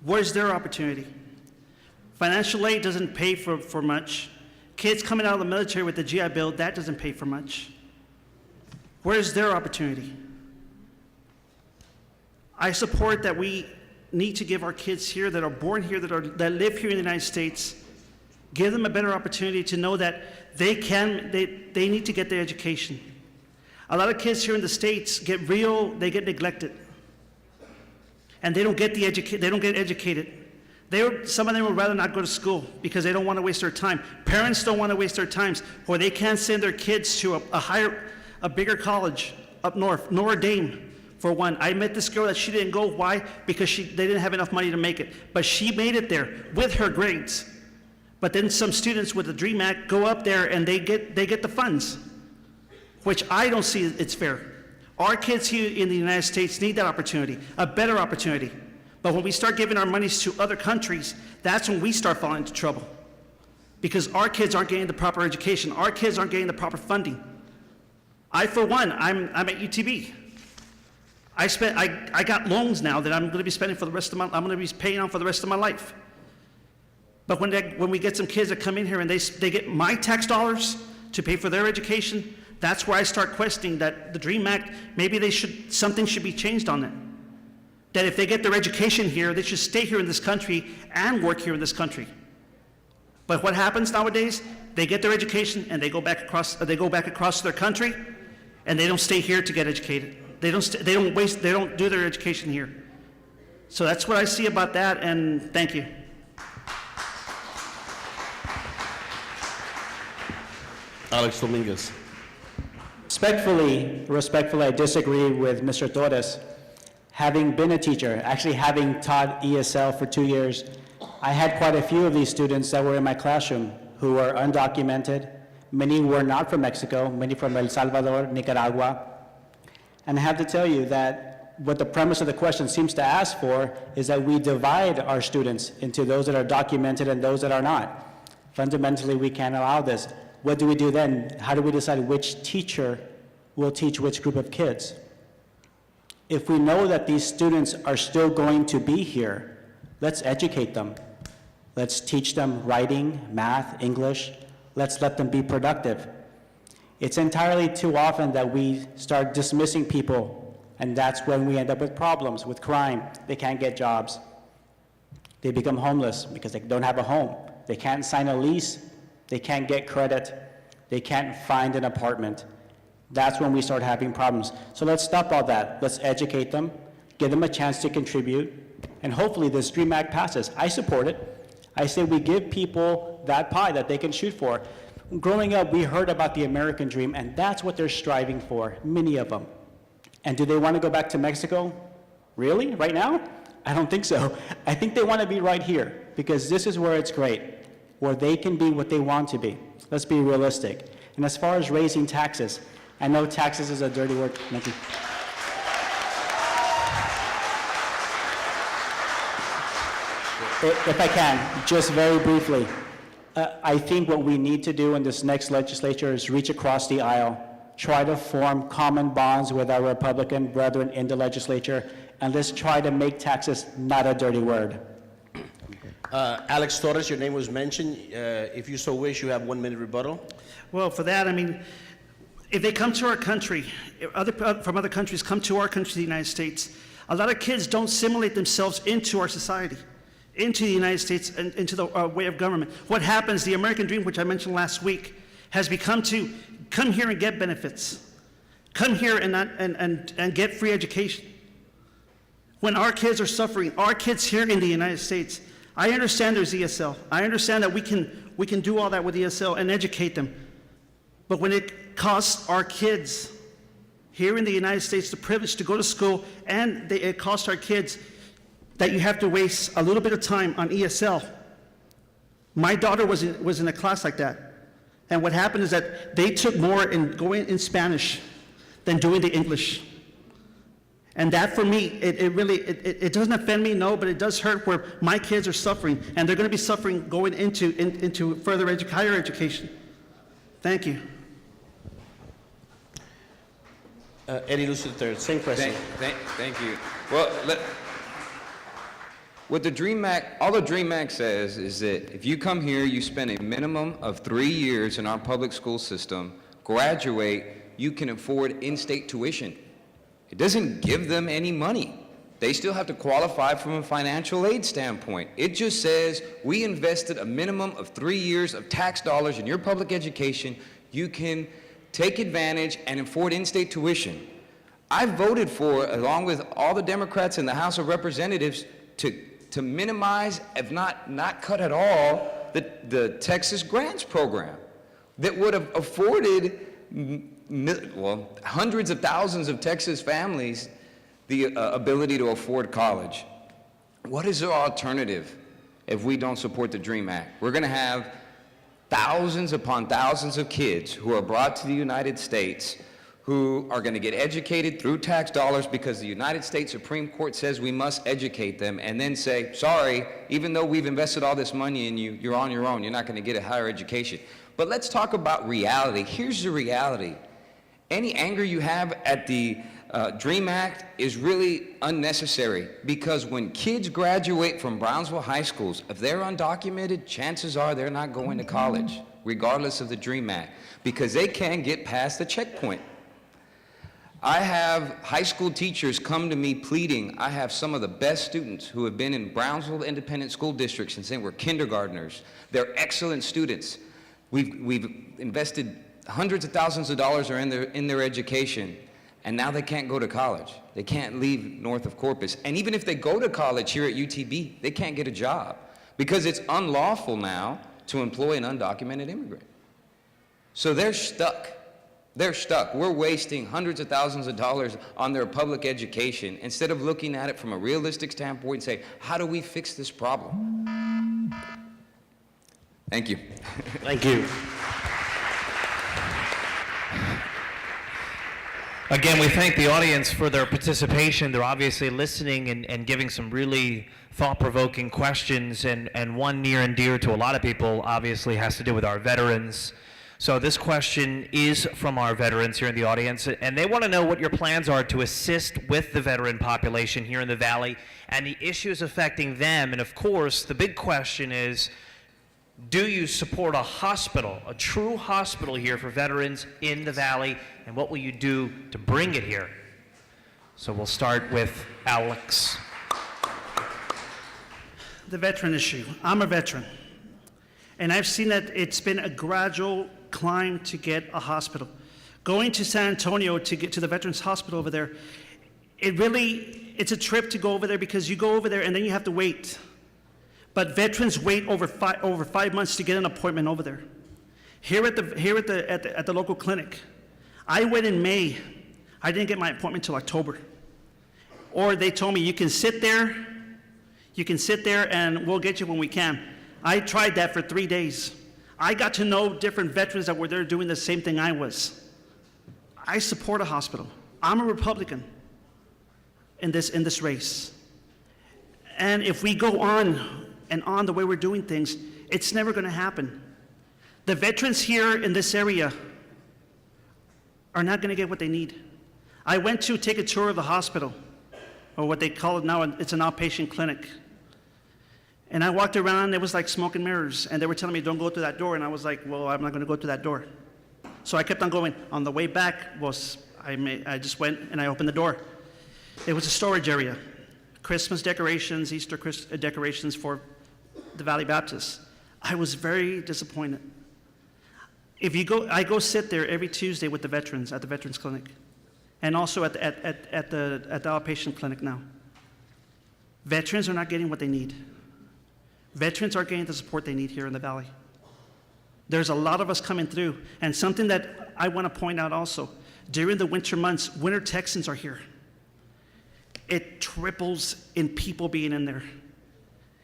Where's their opportunity? Financial aid doesn't pay for much. Kids coming out of the military with the GI Bill, that doesn't pay for much. Where's their opportunity? I support that we need to give our kids here that are born here, that live here in the United States, give them a better opportunity to know that they need to get their education. A lot of kids here in the States get neglected. And they don't get educated. Some of them would rather not go to school because they don't want to waste their time. Parents don't want to waste their time, or they can't send their kids to a bigger college up north, Notre Dame, for one. I met this girl that she didn't go. Why? Because they didn't have enough money to make it. But she made it there with her grades. But then some students with the DREAM Act go up there and they get the funds, which I don't see it's fair. Our kids here in the United States need that opportunity, a better opportunity. But when we start giving our monies to other countries, that's when we start falling into trouble. Because our kids aren't getting the proper education. Our kids aren't getting the proper funding. I, for one, I'm at UTB. I got loans now that I'm going to be spending for the rest of I'm going to be paying on for the rest of my life. But when we get some kids that come in here and they get my tax dollars to pay for their education, that's where I start questioning that the DREAM Act, maybe something should be changed on it. That if they get their education here, they should stay here in this country and work here in this country. But what happens nowadays? They get their education and they go back across their country, and they don't stay here to get educated. They don't do their education here. So that's what I see about that, and thank you. Alex Dominguez. Respectfully, I disagree with Mr. Torres. Having been a teacher, actually having taught ESL for 2 years, I had quite a few of these students that were in my classroom who were undocumented. Many were not from Mexico, many from El Salvador, Nicaragua. And I have to tell you that what the premise of the question seems to ask for is that we divide our students into those that are documented and those that are not. Fundamentally, we can't allow this. What do we do then? How do we decide which teacher will teach which group of kids? If we know that these students are still going to be here, let's educate them. Let's teach them writing, math, English. Let's let them be productive. It's entirely too often that we start dismissing people, and that's when we end up with problems, with crime. They can't get jobs. They become homeless because they don't have a home. They can't sign a lease. They can't get credit. They can't find an apartment. That's when we start having problems. So let's stop all that. Let's educate them, give them a chance to contribute, and hopefully this DREAM Act passes. I support it. I say we give people that pie that they can shoot for. Growing up, we heard about the American dream, and that's what they're striving for, many of them. And do they want to go back to Mexico? Really? Right now? I don't think so. I think they want to be right here, because this is where it's great, where they can be what they want to be. Let's be realistic. And as far as raising taxes, I know taxes is a dirty word. Thank you. If I can, just very briefly, I think what we need to do in this next legislature is reach across the aisle, try to form common bonds with our Republican brethren in the legislature, and let's try to make taxes not a dirty word. Alex Torres, your name was mentioned. If you so wish, you have 1 minute rebuttal. Well, for that, I mean, if they come to our country, from other countries come to our country, the United States, a lot of kids don't assimilate themselves into our society, into the United States, and into the way of government. What happens, the American dream, which I mentioned last week, has become to come here and get benefits. Come here and get free education. When our kids are suffering, our kids here in the United States, I understand there's ESL. I understand that we We can do all that with ESL and educate them. But when it costs our kids here in the United States the privilege to go to school, and it costs our kids that you have to waste a little bit of time on ESL. My daughter was in a class like that. And what happened is that they took more in going in Spanish than doing the English. And that for me, it doesn't offend me, no, but it does hurt where my kids are suffering, and they're going to be suffering going into further higher education. Thank you. Eddie Luce III, same question. Thank you. Well, what the DREAM Act, all the DREAM Act says is that if you come here, you spend a minimum of 3 years in our public school system, graduate, you can afford in-state tuition. It doesn't give them any money. They still have to qualify from a financial aid standpoint. It just says we invested a minimum of 3 years of tax dollars in your public education. You can take advantage and afford in-state tuition. I voted for, along with all the Democrats in the House of Representatives, to minimize, if not cut at all, the Texas grants program that would have afforded hundreds of thousands of Texas families the ability to afford college. What is our alternative if we don't support the DREAM Act? We're going to have thousands upon thousands of kids who are brought to the United States who are going to get educated through tax dollars because the United States Supreme Court says we must educate them, and then say, sorry, even though we've invested all this money in you, you're on your own. You're not going to get a higher education. But let's talk about reality. Here's the reality. Any anger you have at the DREAM Act is really unnecessary, because when kids graduate from Brownsville high schools, if they're undocumented, chances are they're not going to college, regardless of the DREAM Act, because they can't get past the checkpoint. I have high school teachers come to me pleading. I have some of the best students who have been in Brownsville Independent School District since they were kindergartners. They're excellent students. We've invested hundreds of thousands of dollars in their education, and now they can't go to college. They can't leave north of Corpus. And even if they go to college here at UTB, they can't get a job because it's unlawful now to employ an undocumented immigrant. So they're stuck. They're stuck. We're wasting hundreds of thousands of dollars on their public education instead of looking at it from a realistic standpoint and say, how do we fix this problem? Thank you. Thank you. Again, we thank the audience for their participation. They're obviously listening and giving some really thought-provoking questions, and one near and dear to a lot of people obviously has to do with our veterans. So this question is from our veterans here in the audience, and they want to know what your plans are to assist with the veteran population here in the Valley and the issues affecting them. And of course, the big question is, do you support a hospital, a true hospital here for veterans in the Valley, and what will you do to bring it here? So we'll start with Alex. The veteran issue. I'm a veteran, and I've seen that it's been a gradual climb to get a hospital. Going to San Antonio to get to the Veterans Hospital over there, it's a trip to go over there because you go over there and then you have to wait. But veterans wait over 5 months to get an appointment over there. Here at the local clinic, I went in May. I didn't get my appointment till October. Or they told me, you can sit there and we'll get you when we can. I tried that for 3 days. I got to know different veterans that were there doing the same thing I was. I support a hospital. I'm a Republican in this race. And if we go on and on the way we're doing things, it's never going to happen. The veterans here in this area are not going to get what they need. I went to take a tour of the hospital, or what they call it now, it's an outpatient clinic. And I walked around, it was like smoke and mirrors, and they were telling me, don't go through that door, and I was like, well, I'm not going to go through that door. So I kept on going. On the way back, I just went and I opened the door. It was a storage area. Christmas decorations, Easter decorations for the Valley Baptist. I was very disappointed. I go sit there every Tuesday with the veterans at the Veterans Clinic, and also at the outpatient clinic now. Veterans are not getting what they need. Veterans aren't getting the support they need here in the Valley. There's a lot of us coming through. And something that I want to point out also, during the winter months, Winter Texans are here. It triples in people being in there.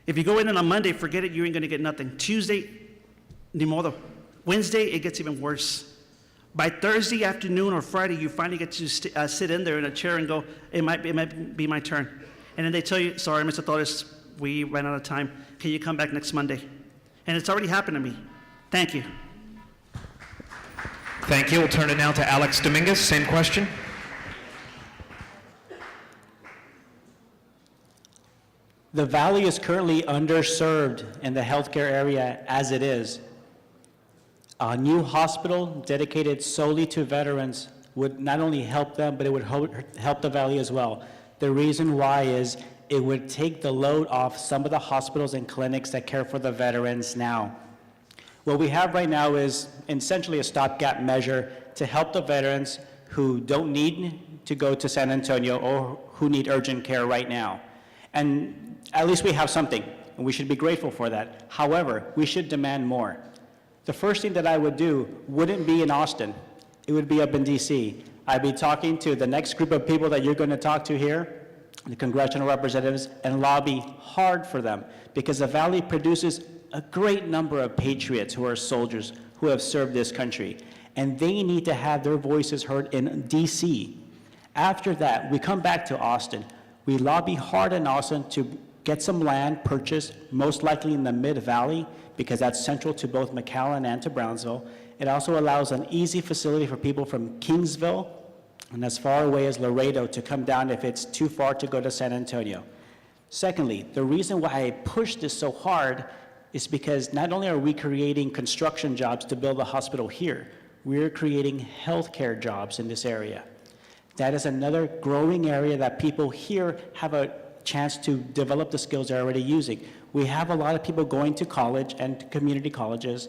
If you go in on a Monday, forget it, you ain't gonna get nothing. Tuesday, ni modo. Wednesday, it gets even worse. By Thursday afternoon or Friday, you finally get to sit in there in a chair and go, it might be my turn. And then they tell you, sorry, Mr. Torres, we ran out of time. Can you come back next Monday? And it's already happened to me. Thank you. Thank you. We'll turn it now to Alex Dominguez. Same question. The Valley is currently underserved in the healthcare area as it is. A new hospital dedicated solely to veterans would not only help them, but it would help the Valley as well. The reason why is it would take the load off some of the hospitals and clinics that care for the veterans now. What we have right now is essentially a stopgap measure to help the veterans who don't need to go to San Antonio or who need urgent care right now. And at least we have something, and we should be grateful for that. However, we should demand more. The first thing that I would do wouldn't be in Austin. It would be up in DC. I'd be talking to the next group of people that you're going to talk to here, the congressional representatives, and lobby hard for them, because the Valley produces a great number of patriots who are soldiers who have served this country, and they need to have their voices heard in DC. After that, we come back to Austin. We lobby hard in Austin to get some land purchased, most likely in the Mid-Valley, because that's central to both McAllen and to Brownsville. It also allows an easy facility for people from Kingsville and as far away as Laredo to come down if it's too far to go to San Antonio. Secondly, the reason why I push this so hard is because not only are we creating construction jobs to build a hospital here, we're creating healthcare jobs in this area. That is another growing area that people here have a chance to develop the skills they're already using. We have a lot of people going to college and community colleges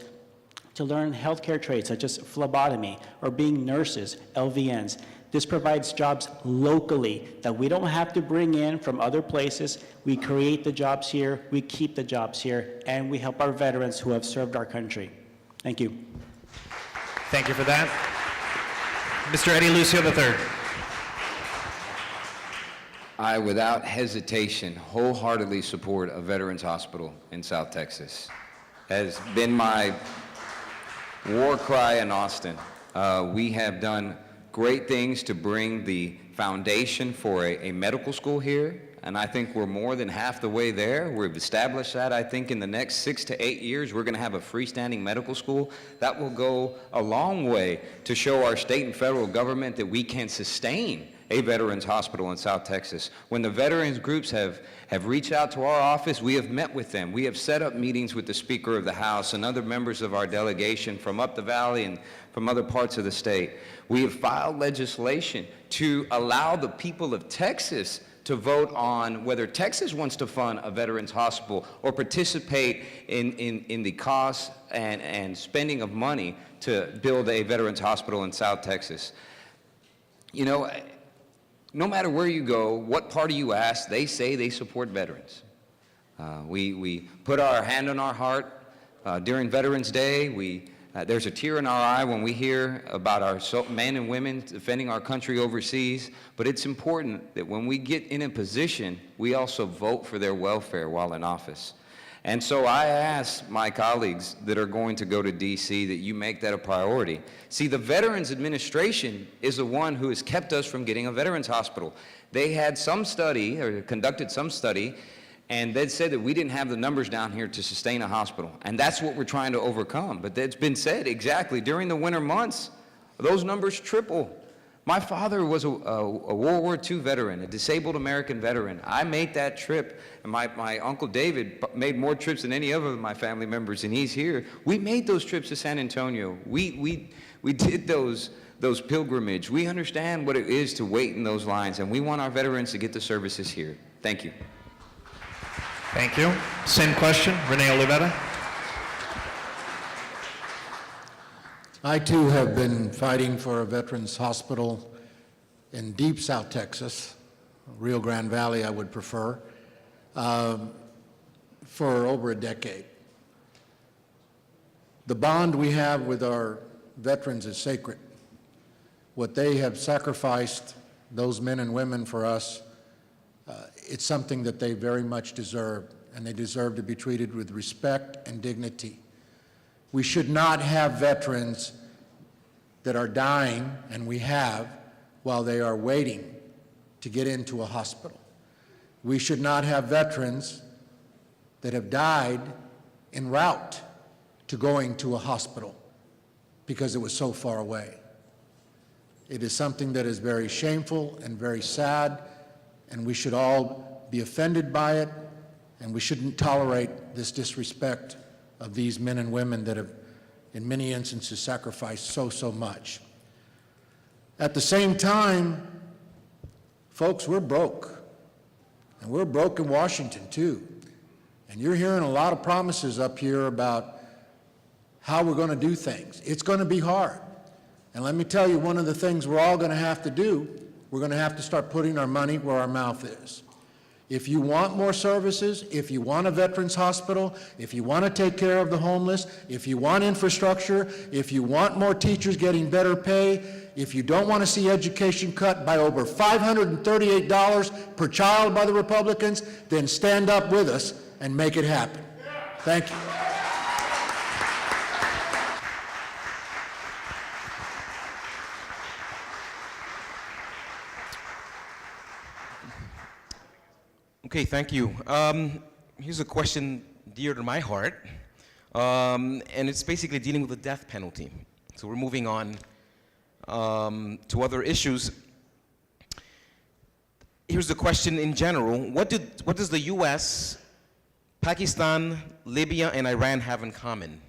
to learn healthcare trades such as phlebotomy or being nurses, LVNs. This provides jobs locally that we don't have to bring in from other places. We create the jobs here, we keep the jobs here, and we help our veterans who have served our country. Thank you. Thank you for that. Mr. Eddie Lucio III. I, without hesitation, wholeheartedly support a veterans hospital in South Texas. Has been my war cry in Austin. We have done great things to bring the foundation for a medical school here, and I think we're more than half the way there. We've established that. I think in the next 6 to 8 years, we're going to have a freestanding medical school. That will go a long way to show our state and federal government that we can sustain a veterans hospital in South Texas. When the veterans groups have reached out to our office, we have met with them. We have set up meetings with the Speaker of the House and other members of our delegation from up the valley and from other parts of the state. We have filed legislation to allow the people of Texas to vote on whether Texas wants to fund a veterans hospital or participate in the cost and spending of money to build a veterans hospital in South Texas. You know, no matter where you go, what party you ask, they say they support veterans. We put our hand on our heart during Veterans Day. There's a tear in our eye when we hear about our men and women defending our country overseas, but it's important that when we get in a position, we also vote for their welfare while in office. And so I ask my colleagues that are going to go to DC that you make that a priority. See, the Veterans Administration is the one who has kept us from getting a veterans hospital. They had some study, or conducted some study, and they said that we didn't have the numbers down here to sustain a hospital. And that's what we're trying to overcome. But it's been said exactly, during the winter months, those numbers triple. My father was a World War II veteran, a disabled American veteran. I made that trip, and my Uncle David made more trips than any other of my family members, and he's here. We made those trips to San Antonio. We did those pilgrimage. We understand what it is to wait in those lines, and we want our veterans to get the services here. Thank you. Thank you. Same question, Renee Olivera. I too have been fighting for a veterans hospital in deep South Texas, Rio Grande Valley I would prefer, for over a decade. The bond we have with our veterans is sacred. What they have sacrificed, those men and women, for us, it's something that they very much deserve, and they deserve to be treated with respect and dignity. We should not have veterans that are dying, and we have, while they are waiting to get into a hospital. We should not have veterans that have died en route to going to a hospital because it was so far away. It is something that is very shameful and very sad, and we should all be offended by it, and we shouldn't tolerate this disrespect of these men and women that have, in many instances, sacrificed so much. At the same time, folks, we're broke, and we're broke in Washington too. And you're hearing a lot of promises up here about how we're going to do things. It's going to be hard. And let me tell you, one of the things we're all going to have to do, we're going to have to start putting our money where our mouth is. If you want more services, if you want a veterans hospital, if you want to take care of the homeless, if you want infrastructure, if you want more teachers getting better pay, if you don't want to see education cut by over $538 per child by the Republicans, then stand up with us and make it happen. Thank you. Okay, thank you. Here's a question dear to my heart, and it's basically dealing with the death penalty. So we're moving on to other issues. Here's the question in general. What does the U.S., Pakistan, Libya, and Iran have in common?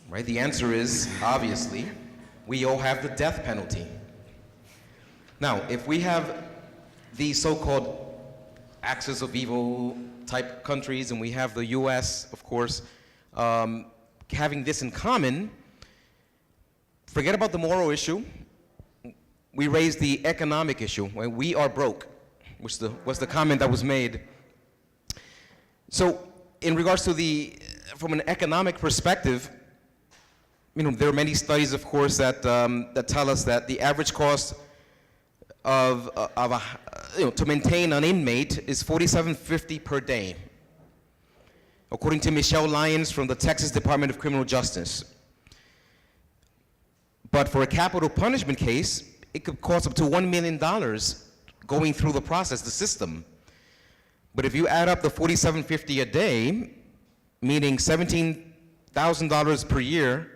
Right? The answer is, obviously, we all have the death penalty. Now, if we have these so-called axis of evil type countries, and we have the U.S., of course, having this in common, forget about the moral issue. We raise the economic issue. We are broke, which was the comment that was made. So in regards to from an economic perspective, there are many studies, of course, that tell us that the average cost to maintain an inmate is $47.50 per day, according to Michelle Lyons from the Texas Department of Criminal Justice. But for a capital punishment case, it could cost up to $1 million going through the process, the system. But if you add up the $47.50 a day, meaning $17,000 per year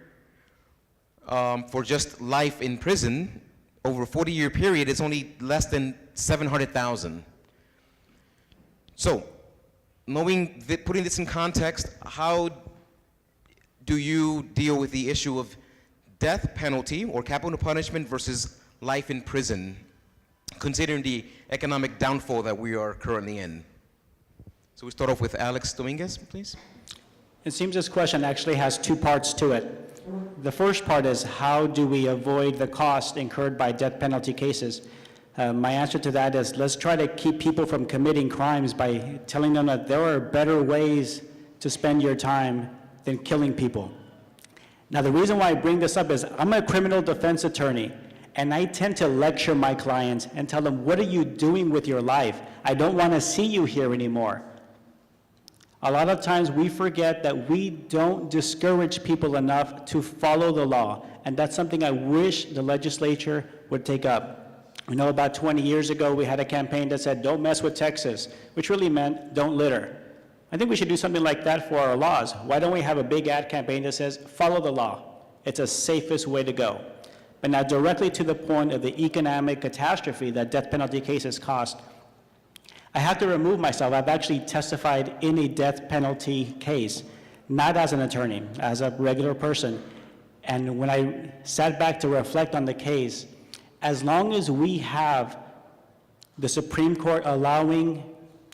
for just life in prison, over a 40-year period, it's only less than $700,000. So, putting this in context, how do you deal with the issue of death penalty or capital punishment versus life in prison, considering the economic downfall that we are currently in? So we start off with Alex Dominguez, please. It seems this question actually has two parts to it. The first part is, how do we avoid the cost incurred by death penalty cases? My answer to that is, let's try to keep people from committing crimes by telling them that there are better ways to spend your time than killing people. Now, the reason why I bring this up is I'm a criminal defense attorney, and I tend to lecture my clients and tell them, what are you doing with your life? I don't want to see you here anymore. A lot of times we forget that we don't discourage people enough to follow the law, and that's something I wish the legislature would take up. You know, about 20 years ago, we had a campaign that said, don't mess with Texas, which really meant don't litter. I think we should do something like that for our laws. Why don't we have a big ad campaign that says, follow the law? It's the safest way to go. But now directly to the point of the economic catastrophe that death penalty cases cost, I have to remove myself. I've actually testified in a death penalty case, not as an attorney, as a regular person. And when I sat back to reflect on the case, as long as we have the Supreme Court allowing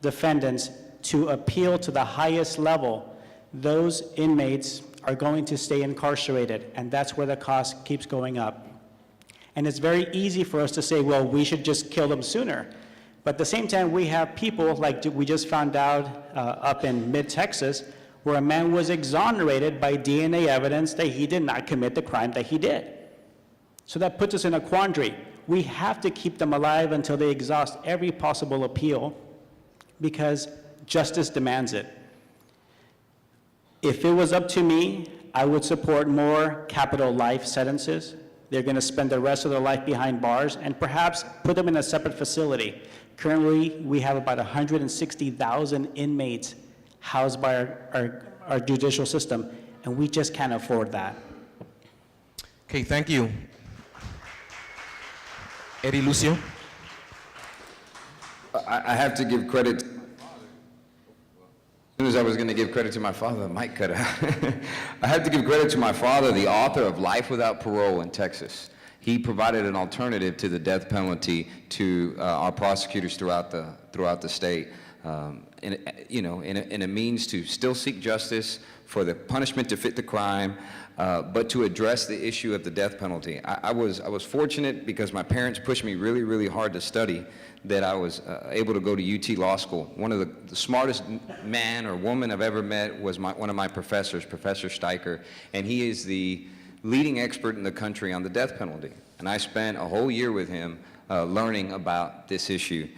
defendants to appeal to the highest level, those inmates are going to stay incarcerated, and that's where the cost keeps going up. And it's very easy for us to say, well, we should just kill them sooner. But at the same time, we have people, like we just found out up in mid-Texas, where a man was exonerated by DNA evidence that he did not commit the crime that he did. So that puts us in a quandary. We have to keep them alive until they exhaust every possible appeal because justice demands it. If it was up to me, I would support more capital life sentences. They're going to spend the rest of their life behind bars and perhaps put them in a separate facility. Currently, we have about 160,000 inmates housed by our judicial system, and we just can't afford that. Okay, thank you. Eddie Lucio. I have to give credit. As soon as I was going to give credit to my father, the mic cut out. I have to give credit to my father, the author of Life Without Parole in Texas. He provided an alternative to the death penalty to our prosecutors throughout the state, in a means to still seek justice for the punishment to fit the crime, but to address the issue of the death penalty. I was fortunate because my parents pushed me really, really hard to study that I was able to go to UT Law School. One of the smartest man or woman I've ever met was one of my professors, Professor Steicher, and he is the leading expert in the country on the death penalty. And I spent a whole year with him learning about this issue.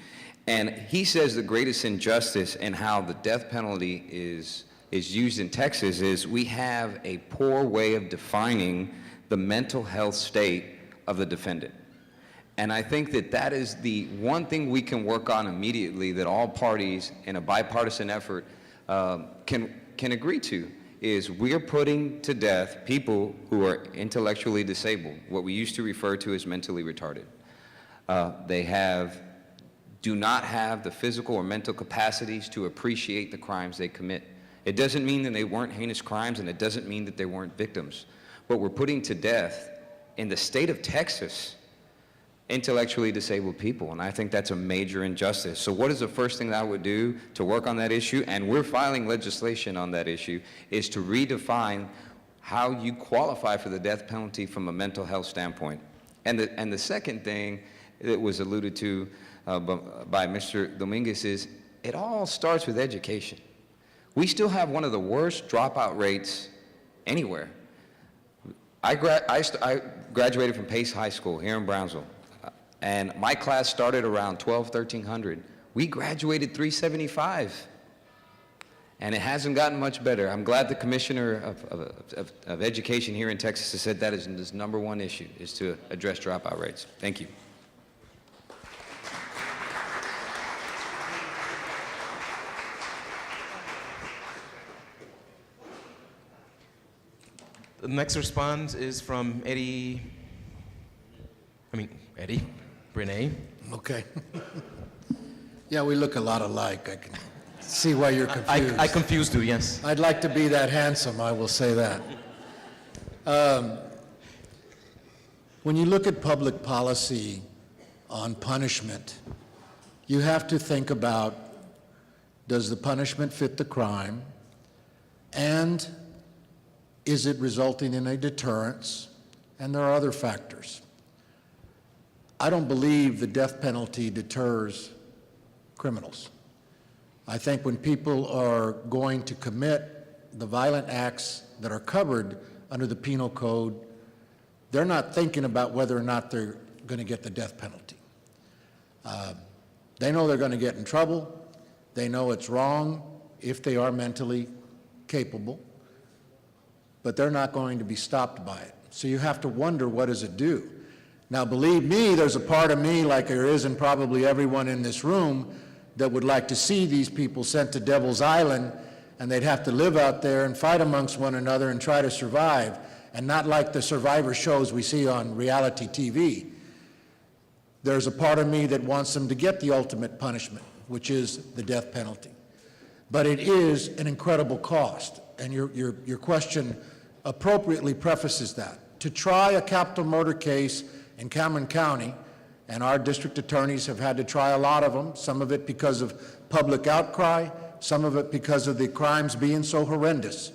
And he says the greatest injustice in how the death penalty is used in Texas is we have a poor way of defining the mental health state of the defendant. And I think that is the one thing we can work on immediately that all parties in a bipartisan effort can agree to, is we are putting to death people who are intellectually disabled, what we used to refer to as mentally retarded. They do not have the physical or mental capacities to appreciate the crimes they commit. It doesn't mean that they weren't heinous crimes, and it doesn't mean that they weren't victims. But we're putting to death, in the state of Texas, intellectually disabled people, and I think that's a major injustice. So what is the first thing that I would do to work on that issue, and we're filing legislation on that issue, is to redefine how you qualify for the death penalty from a mental health standpoint. And the second thing that was alluded to by Mr. Dominguez is it all starts with education. We still have one of the worst dropout rates anywhere. I graduated from Pace High School here in Brownsville, and my class started around 1,300. We graduated 375, and it hasn't gotten much better. I'm glad the Commissioner of Education here in Texas has said that is his #1 issue, is to address dropout rates. Thank you. The next response is from Eddie, Renee. Okay. Yeah, we look a lot alike. I can see why you're confused. I confused you, yes. I'd like to be that handsome, I will say that. When you look at public policy on punishment, you have to think about, does the punishment fit the crime? And is it resulting in a deterrence? And there are other factors. I don't believe the death penalty deters criminals. I think when people are going to commit the violent acts that are covered under the penal code, they're not thinking about whether or not they're going to get the death penalty. They know they're going to get in trouble. They know it's wrong if they are mentally capable, but they're not going to be stopped by it. So you have to wonder, what does it do? Now, believe me, there's a part of me, like there is in probably everyone in this room, that would like to see these people sent to Devil's Island, and they'd have to live out there and fight amongst one another and try to survive, and not like the survivor shows we see on reality TV. There's a part of me that wants them to get the ultimate punishment, which is the death penalty. But it is an incredible cost, and your question appropriately prefaces that. To try a capital murder case in Cameron County, and our district attorneys have had to try a lot of them, some of it because of public outcry, some of it because of the crimes being so horrendous.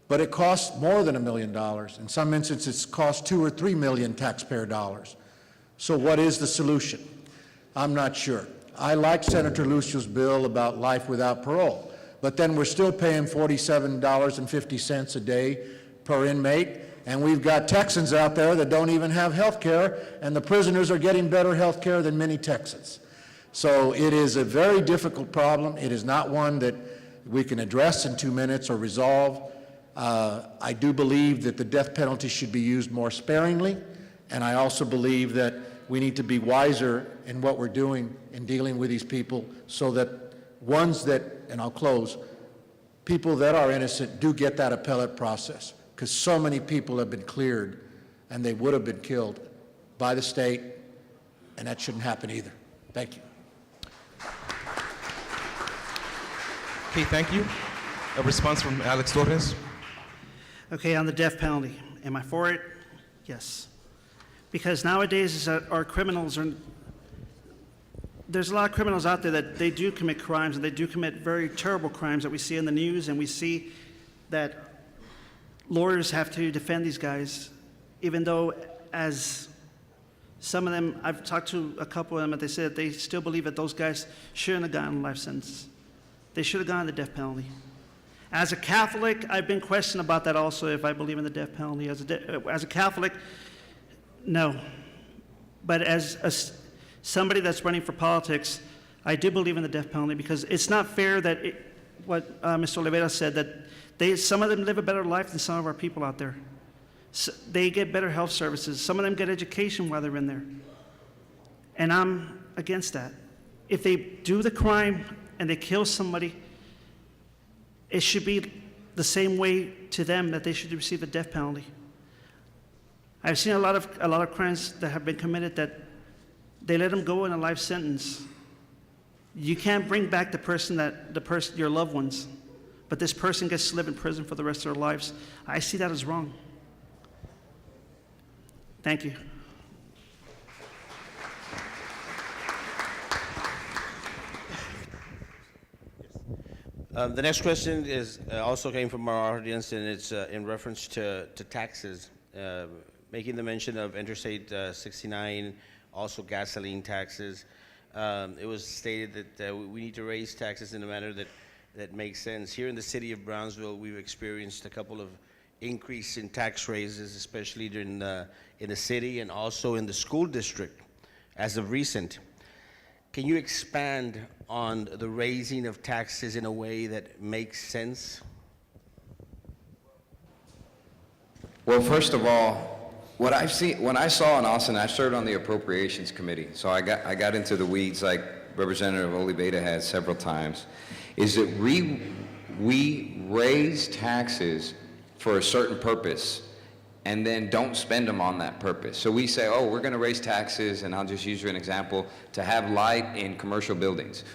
But it costs more than $1 million. In some instances, it costs $2 or $3 million taxpayer dollars. So what is the solution? I'm not sure. I like Senator Lucio's bill about life without parole, but then we're still paying $47.50 a day per inmate, and we've got Texans out there that don't even have health care, and the prisoners are getting better health care than many Texans. So it is a very difficult problem. It is not one that we can address in 2 minutes or resolve. I do believe that the death penalty should be used more sparingly, and I also believe that we need to be wiser in what we're doing in dealing with these people so that ones that, and I'll close, people that are innocent do get that appellate process, because so many people have been cleared and they would have been killed by the state, and that shouldn't happen either. Thank you. Okay, thank you. A response from Alex Torres. Okay, on the death penalty, am I for it? Yes. Because nowadays is that our criminals are, there's a lot of criminals out there that they do commit crimes, and they do commit very terrible crimes that we see in the news, and we see that lawyers have to defend these guys, even though as some of them, I've talked to a couple of them, and they said that they still believe that those guys shouldn't have gotten a life sentence. They should have gotten the death penalty. As a Catholic, I've been questioned about that also, if I believe in the death penalty. As a Catholic, no. But as somebody that's running for politics, I do believe in the death penalty, because it's not fair that what Mr. Oliveira said, that some of them live a better life than some of our people out there. So they get better health services. Some of them get education while they're in there. And I'm against that. If they do the crime and they kill somebody, it should be the same way to them that they should receive the death penalty. I've seen a lot of crimes that have been committed that they let them go in a life sentence. You can't bring back your loved ones, but this person gets to live in prison for the rest of their lives. I see that as wrong. Thank you. The next question is also came from our audience, and it's in reference to taxes, making the mention of Interstate 69, also gasoline taxes. It was stated that we need to raise taxes in a manner that makes sense. Here in the city of Brownsville, we've experienced a couple of increase in tax raises, especially in the city and also in the school district as of recent. Can you expand on the raising of taxes in a way that makes sense? Well, first of all, what I saw in Austin, I served on the Appropriations Committee, so I got into the weeds like Representative Oliveira has several times, is that we raise taxes for a certain purpose and then don't spend them on that purpose. So we say, oh, we're going to raise taxes, and I'll just use you an example, to have light in commercial buildings.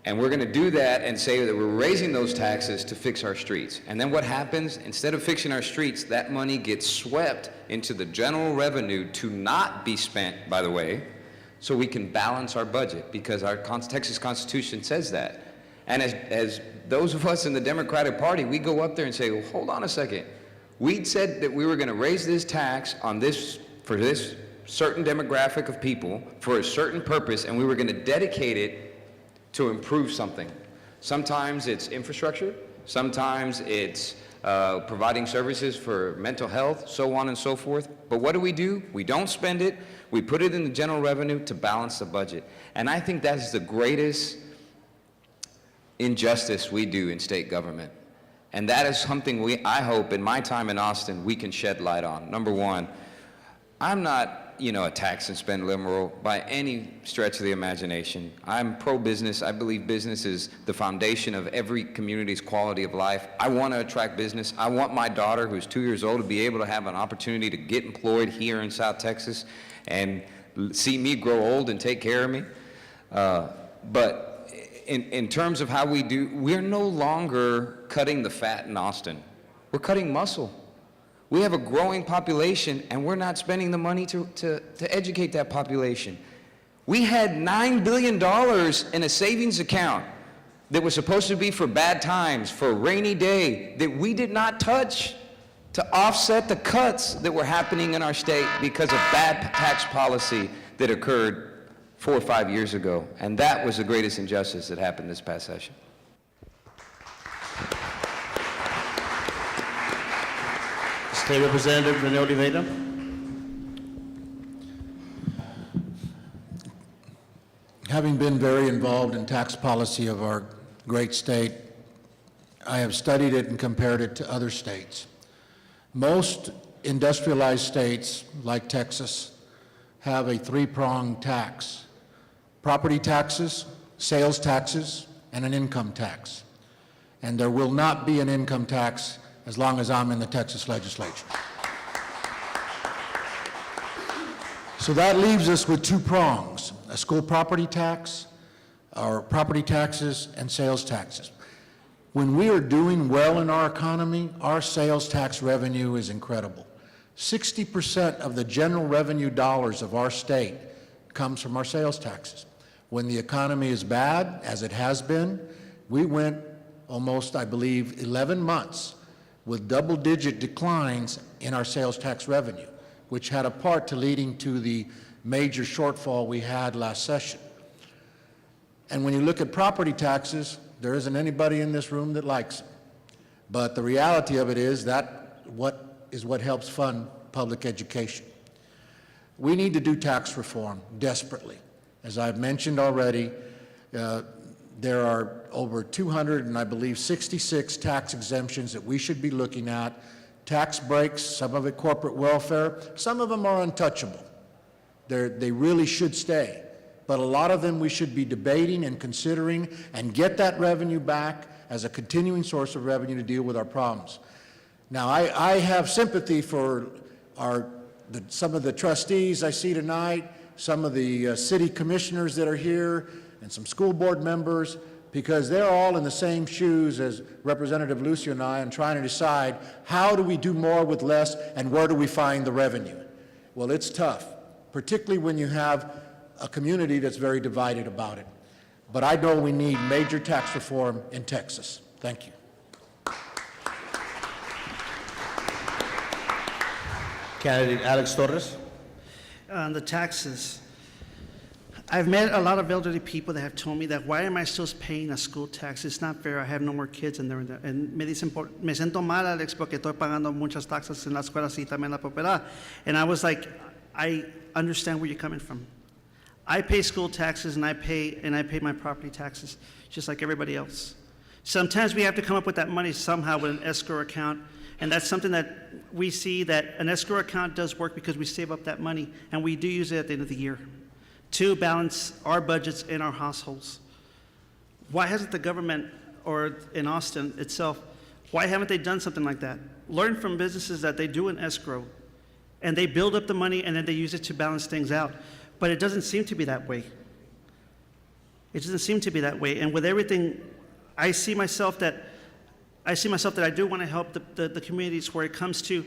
And we're going to do that and say that we're raising those taxes to fix our streets. And then what happens? Instead of fixing our streets, that money gets swept into the general revenue to not be spent, by the way, so we can balance our budget, because our Texas Constitution says that. And as those of us in the Democratic Party, we go up there and say, well, hold on a second. We'd said that we were going to raise this tax on this, for this certain demographic of people for a certain purpose, and we were going to dedicate it to improve something. Sometimes it's infrastructure, sometimes it's providing services for mental health, so on and so forth. But what do? We don't spend it. We put it in the general revenue to balance the budget. And I think that's the greatest injustice we do in state government. And that is something I hope in my time in Austin we can shed light on. Number one, I'm not, a tax and spend liberal by any stretch of the imagination. I'm pro-business. I believe business is the foundation of every community's quality of life. I want to attract business. I want my daughter, who's 2 years old, to be able to have an opportunity to get employed here in South Texas and see me grow old and take care of me. But in terms of how we do, we're no longer cutting the fat in Austin. We're cutting muscle. We have a growing population, and we're not spending the money to educate that population. We had $9 billion in a savings account that was supposed to be for bad times, for a rainy day, that we did not touch to offset the cuts that were happening in our state because of bad tax policy that occurred 4 or 5 years ago. And that was the greatest injustice that happened this past session. State Representative Rene Oliveira. Having been very involved in tax policy of our great state, I have studied it and compared it to other states. Most industrialized states, like Texas, have a three-pronged tax: property taxes, sales taxes, and an income tax. And there will not be an income tax as long as I'm in the Texas legislature. So that leaves us with two prongs: a school property tax, or property taxes, and sales taxes. When we are doing well in our economy, our sales tax revenue is incredible. 60% of the general revenue dollars of our state comes from our sales taxes. When the economy is bad, as it has been, we went almost, I believe, 11 months with double-digit declines in our sales tax revenue, which had a part to leading to the major shortfall we had last session. And when you look at property taxes, there isn't anybody in this room that likes them. But the reality of it is that what helps fund public education. We need to do tax reform desperately. As I've mentioned already, there are over 200 and I believe 66 tax exemptions that we should be looking at. Tax breaks, some of it corporate welfare, some of them are untouchable. They really should stay. But a lot of them we should be debating and considering and get that revenue back as a continuing source of revenue to deal with our problems. Now, I have sympathy for some of the trustees I see tonight, some of the city commissioners that are here, and some school board members, because they're all in the same shoes as Representative Lucio and I, and trying to decide how do we do more with less and where do we find the revenue. Well, it's tough, particularly when you have a community that's very divided about it. But I know we need major tax reform in Texas. Thank you. Candidate Alex Torres. On the taxes, I've met a lot of elderly people that have told me that why am I still paying a school tax? It's not fair. I have no more kids in there. And me dicen, me siento mal, Alex, porque estoy pagando muchas taxas en la escuela y también en la propiedad. And I was like, I understand where you're coming from. I pay school taxes and I pay my property taxes just like everybody else. Sometimes we have to come up with that money somehow with an escrow account, and that's something that we see that an escrow account does work because we save up that money and we do use it at the end of the year to balance our budgets in our households. Why hasn't the government, or in Austin itself, why haven't they done something like that? Learn from businesses that they do an escrow and they build up the money and then they use it to balance things out. But it doesn't seem to be that way. It doesn't seem to be that way. And with everything, I see myself that I do want to help the communities where it comes to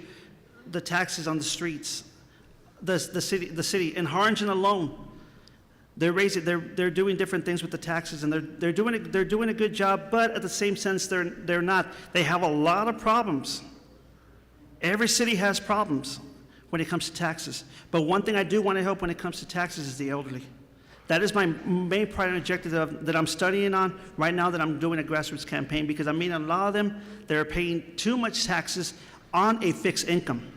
the taxes on the streets, the city. In Harlingen alone, they're doing different things with the taxes, and they're doing a good job. But at the same sense, they're not. They have a lot of problems. Every city has problems when it comes to taxes. But one thing I do want to help when it comes to taxes is the elderly. That is my main primary objective that I'm studying on right now, that I'm doing a grassroots campaign, because I mean a lot of them, they're paying too much taxes on a fixed income.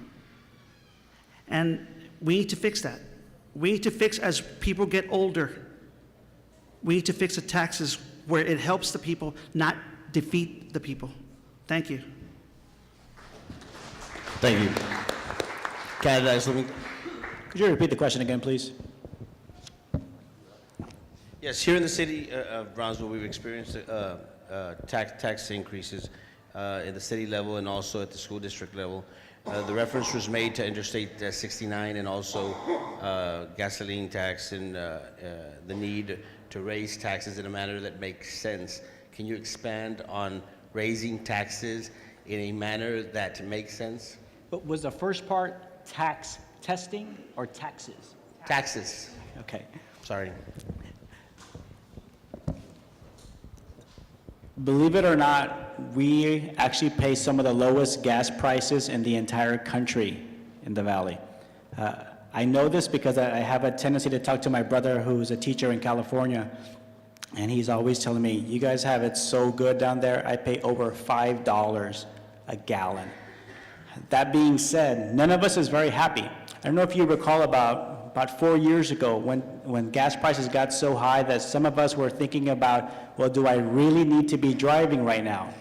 And we need to fix that. We need to fix, as people get older, we need to fix the taxes where it helps the people, not defeat the people. Thank you. Thank you. Candidate Islamic. Could you repeat the question again, please? Yes, here in the city of Brownsville, we've experienced tax increases in the city level and also at the school district level. The reference was made to Interstate 69 and also gasoline tax and the need to raise taxes in a manner that makes sense. Can you expand on raising taxes in a manner that makes sense? But was the first part tax testing or taxes? Taxes. Okay. Sorry. Believe it or not, we actually pay some of the lowest gas prices in the entire country in the Valley. I know this because I have a tendency to talk to my brother who's a teacher in California, and he's always telling me, you guys have it so good down there, I pay over $5 a gallon. That being said, none of us is very happy. I don't know if you recall about 4 years ago when gas prices got so high that some of us were thinking about, well, do I really need to be driving right now?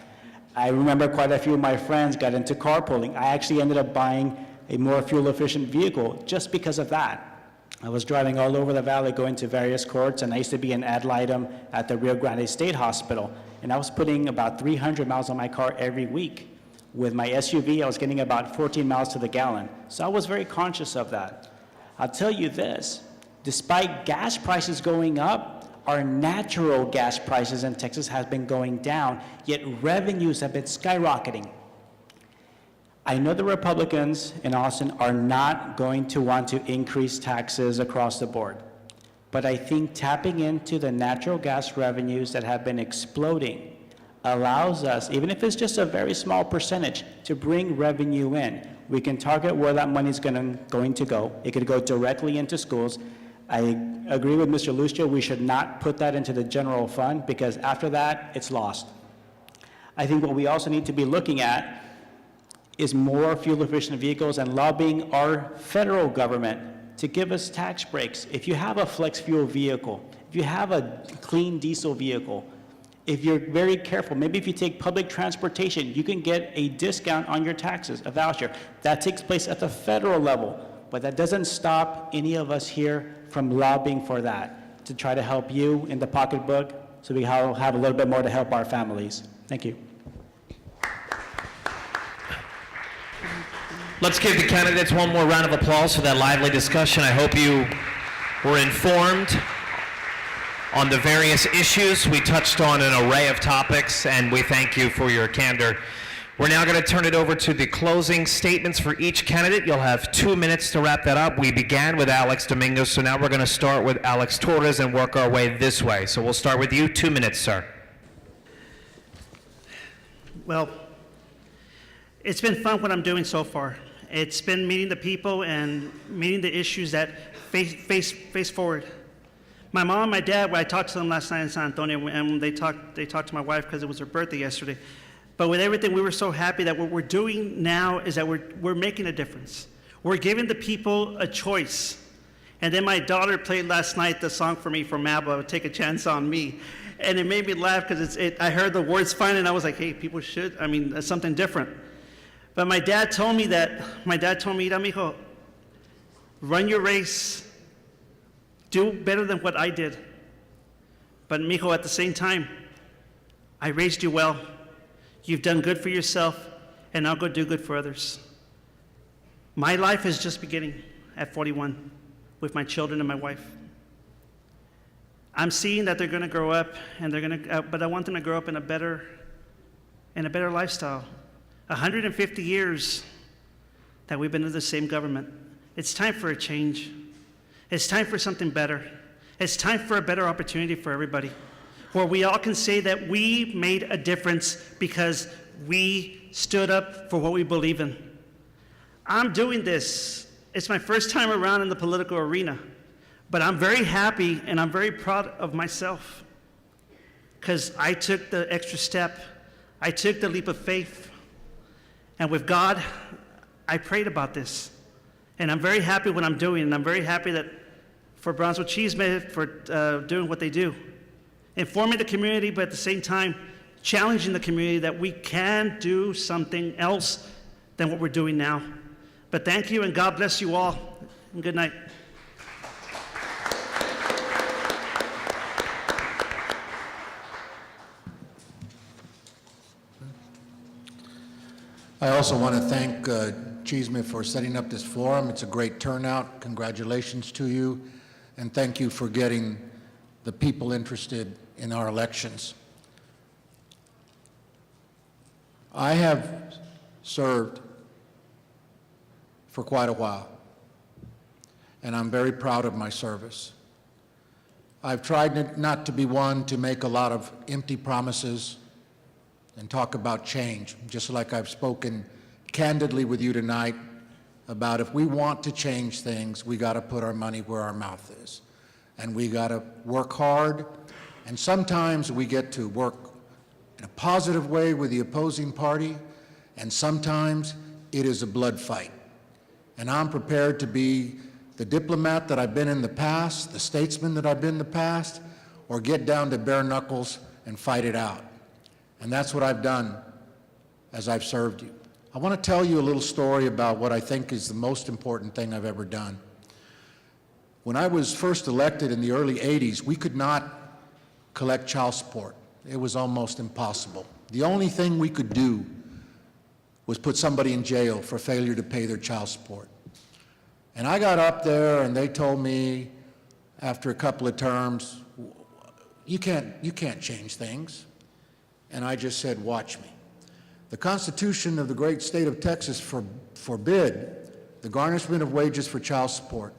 I remember quite a few of my friends got into carpooling. I actually ended up buying a more fuel-efficient vehicle just because of that. I was driving all over the valley going to various courts, and I used to be an ad litem at the Rio Grande State Hospital, and I was putting about 300 miles on my car every week. With my SUV, I was getting about 14 miles to the gallon, so I was very conscious of that. I'll tell you this, despite gas prices going up, our natural gas prices in Texas have been going down, yet revenues have been skyrocketing. I know the Republicans in Austin are not going to want to increase taxes across the board, but I think tapping into the natural gas revenues that have been exploding allows us, even if it's just a very small percentage, to bring revenue in. We can target where that money is going to go. It could go directly into schools. I agree with Mr. Lucio, we should not put that into the general fund because after that, it's lost. I think what we also need to be looking at is more fuel-efficient vehicles and lobbying our federal government to give us tax breaks. If you have a flex fuel vehicle, if you have a clean diesel vehicle, if you're very careful, maybe if you take public transportation, you can get a discount on your taxes, a voucher. That takes place at the federal level, but that doesn't stop any of us here from lobbying for that, to try to help you in the pocketbook so we have a little bit more to help our families. Thank you. Let's give the candidates one more round of applause for that lively discussion. I hope you were informed on the various issues. We touched on an array of topics, and we thank you for your candor. We're now going to turn it over to the closing statements for each candidate. You'll have 2 minutes to wrap that up. We began with Alex Domingos, so now we're going to start with Alex Torres and work our way this way. So we'll start with you. 2 minutes, sir. Well, it's been fun what I'm doing so far. It's been meeting the people and meeting the issues that face forward. My mom and my dad, when I talked to them last night in San Antonio, and they talked to my wife because it was her birthday yesterday. But with everything, we were so happy that what we're doing now is that we're making a difference. We're giving the people a choice. And then my daughter played last night the song for me from ABBA, Take a Chance on Me. And it made me laugh because I heard the words fine, and I was like, hey, people should, that's something different. But my dad told me, mira, mijo, run your race, do better than what I did. But mijo, at the same time, I raised you well. You've done good for yourself, and now go do good for others. My life is just beginning at 41 with my children and my wife. I'm seeing that they're going to grow up, and but I want them to grow up in a better lifestyle. 150 years that we've been in the same government. It's time for a change. It's time for something better. It's time for a better opportunity for everybody, where we all can say that we made a difference because we stood up for what we believe in. I'm doing this. It's my first time around in the political arena, but I'm very happy and I'm very proud of myself because I took the extra step. I took the leap of faith. And with God, I prayed about this. And I'm very happy what I'm doing, and I'm very happy that for Brownsville Cheezmeh for doing what they do. Informing the community, but at the same time, challenging the community that we can do something else than what we're doing now. But thank you, and God bless you all, and good night. I also want to thank Cheezmeh for setting up this forum. It's a great turnout. Congratulations to you, and thank you for getting the people interested in our elections. I have served for quite a while, and I'm very proud of my service. I've tried not to be one to make a lot of empty promises and talk about change, just like I've spoken candidly with you tonight about if we want to change things, we got to put our money where our mouth is. And we got to work hard, and sometimes we get to work in a positive way with the opposing party, and sometimes it is a blood fight. And I'm prepared to be the diplomat that I've been in the past, the statesman that I've been in the past, or get down to bare knuckles and fight it out. And that's what I've done as I've served you. I want to tell you a little story about what I think is the most important thing I've ever done. When I was first elected in the early 80s, we could not collect child support. It was almost impossible. The only thing we could do was put somebody in jail for failure to pay their child support. And I got up there and they told me after a couple of terms, you can't change things. And I just said, watch me. The Constitution of the great state of Texas forbid the garnishment of wages for child support.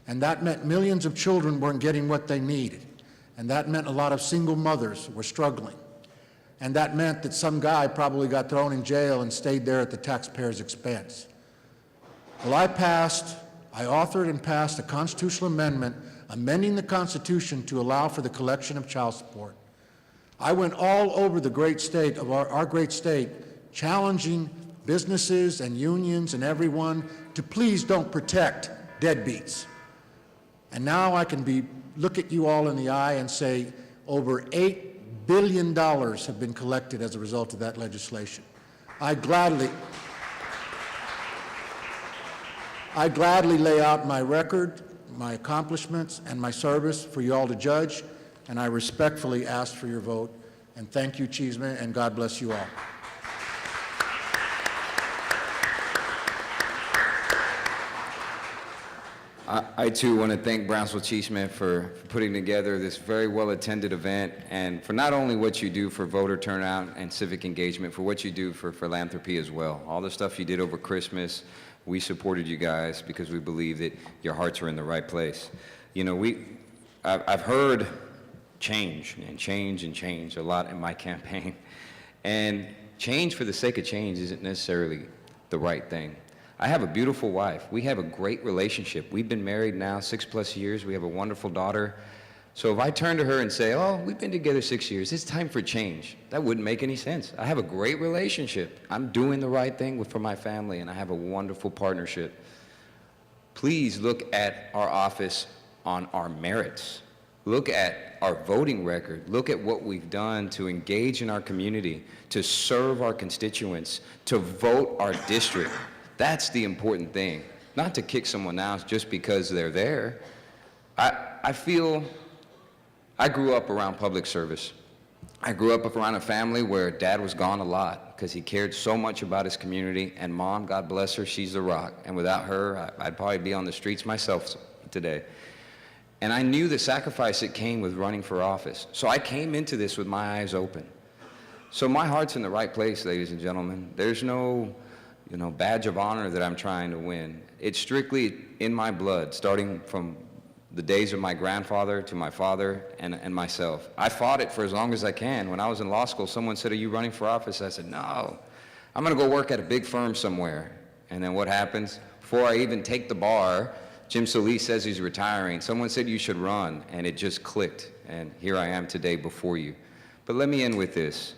And that meant millions of children weren't getting what they needed. And that meant a lot of single mothers were struggling. And that meant that some guy probably got thrown in jail and stayed there at the taxpayer's expense. Well, I authored and passed a constitutional amendment amending the Constitution to allow for the collection of child support. I went all over the great state of our great state, challenging businesses and unions and everyone to please don't protect deadbeats. And now I can look at you all in the eye and say over $8 billion have been collected as a result of that legislation. I gladly lay out my record, my accomplishments, and my service for you all to judge, and I respectfully ask for your vote. And thank you, Cheezmeh, and God bless you all. I too want to thank Brownsville Cheezmeh for putting together this very well-attended event, and for not only what you do for voter turnout and civic engagement, for what you do for philanthropy as well. All the stuff you did over Christmas, we supported you guys because we believe that your hearts are in the right place. You know, I've heard change and change and change a lot in my campaign, and change for the sake of change isn't necessarily the right thing. I have a beautiful wife. We have a great relationship. We've been married now 6+ years. We have a wonderful daughter. So if I turn to her and say, oh, we've been together 6 years, it's time for change, that wouldn't make any sense. I have a great relationship. I'm doing the right thing for my family, and I have a wonderful partnership. Please look at our office on our merits. Look at our voting record. Look at what we've done to engage in our community, to serve our constituents, to vote our district. That's the important thing, not to kick someone out just because they're there. I feel I grew up around public service. I grew up around a family where Dad was gone a lot because he cared so much about his community, and Mom, God bless her, she's the rock. And without her, I'd probably be on the streets myself today. And I knew the sacrifice that came with running for office. So I came into this with my eyes open. So my heart's in the right place, ladies and gentlemen. There's no badge of honor that I'm trying to win. It's strictly in my blood, starting from the days of my grandfather to my father and myself. I fought it for as long as I can. When I was in law school, someone said, are you running for office? I said, no, I'm gonna go work at a big firm somewhere. And then what happens? Before I even take the bar, Jim Solis says he's retiring. Someone said you should run, and it just clicked. And here I am today before you. But let me end with this.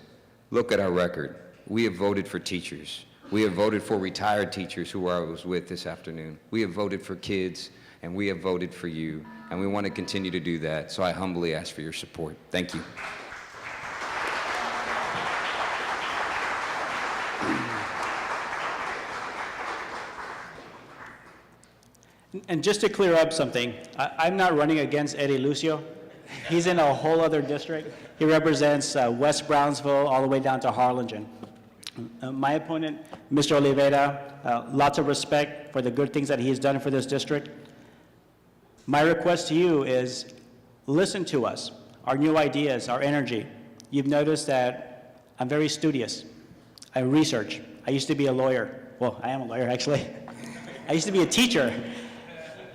Look at our record. We have voted for teachers. We have voted for retired teachers who I was with this afternoon. We have voted for kids, and we have voted for you, and we want to continue to do that. So I humbly ask for your support. Thank you. And just to clear up something, I'm not running against Eddie Lucio. He's in a whole other district. He represents West Brownsville all the way down to Harlingen. My opponent, Mr. Oliveira, lots of respect for the good things that he has done for this district. My request to you is listen to us, our new ideas, our energy. You've noticed that I'm very studious. I research. I used to be a lawyer. Well, I am a lawyer, actually. I used to be a teacher.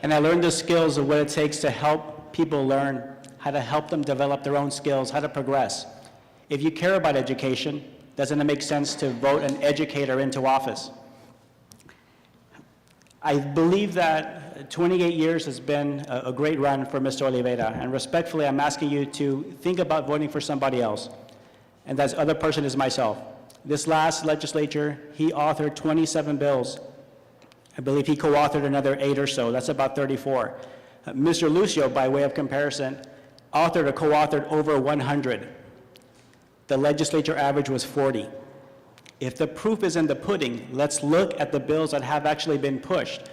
And I learned the skills of what it takes to help people learn, how to help them develop their own skills, how to progress. If you care about education, doesn't it make sense to vote an educator into office? I believe that 28 years has been a great run for Mr. Oliveira, and respectfully, I'm asking you to think about voting for somebody else, and that other person is myself. This last legislature, he authored 27 bills. I believe he co-authored another 8 or so. That's about 34. Mr. Lucio, by way of comparison, authored or co-authored over 100. The legislature average was 40. If the proof is in the pudding, let's look at the bills that have actually been pushed.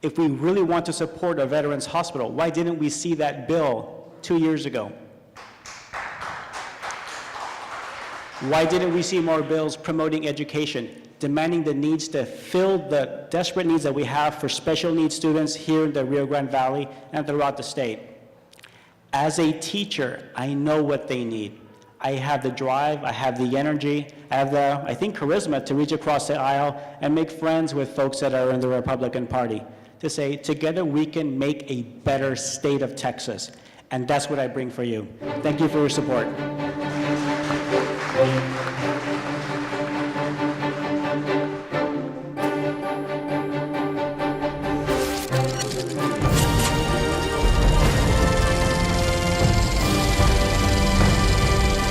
If we really want to support a veterans hospital, why didn't we see that bill 2 years ago? Why didn't we see more bills promoting education, demanding the needs to fill the desperate needs that we have for special needs students here in the Rio Grande Valley and throughout the state? As a teacher, I know what they need. I have the drive, I have the energy, I have the, I think, charisma to reach across the aisle and make friends with folks that are in the Republican Party, to say, together we can make a better state of Texas. And that's what I bring for you. Thank you for your support.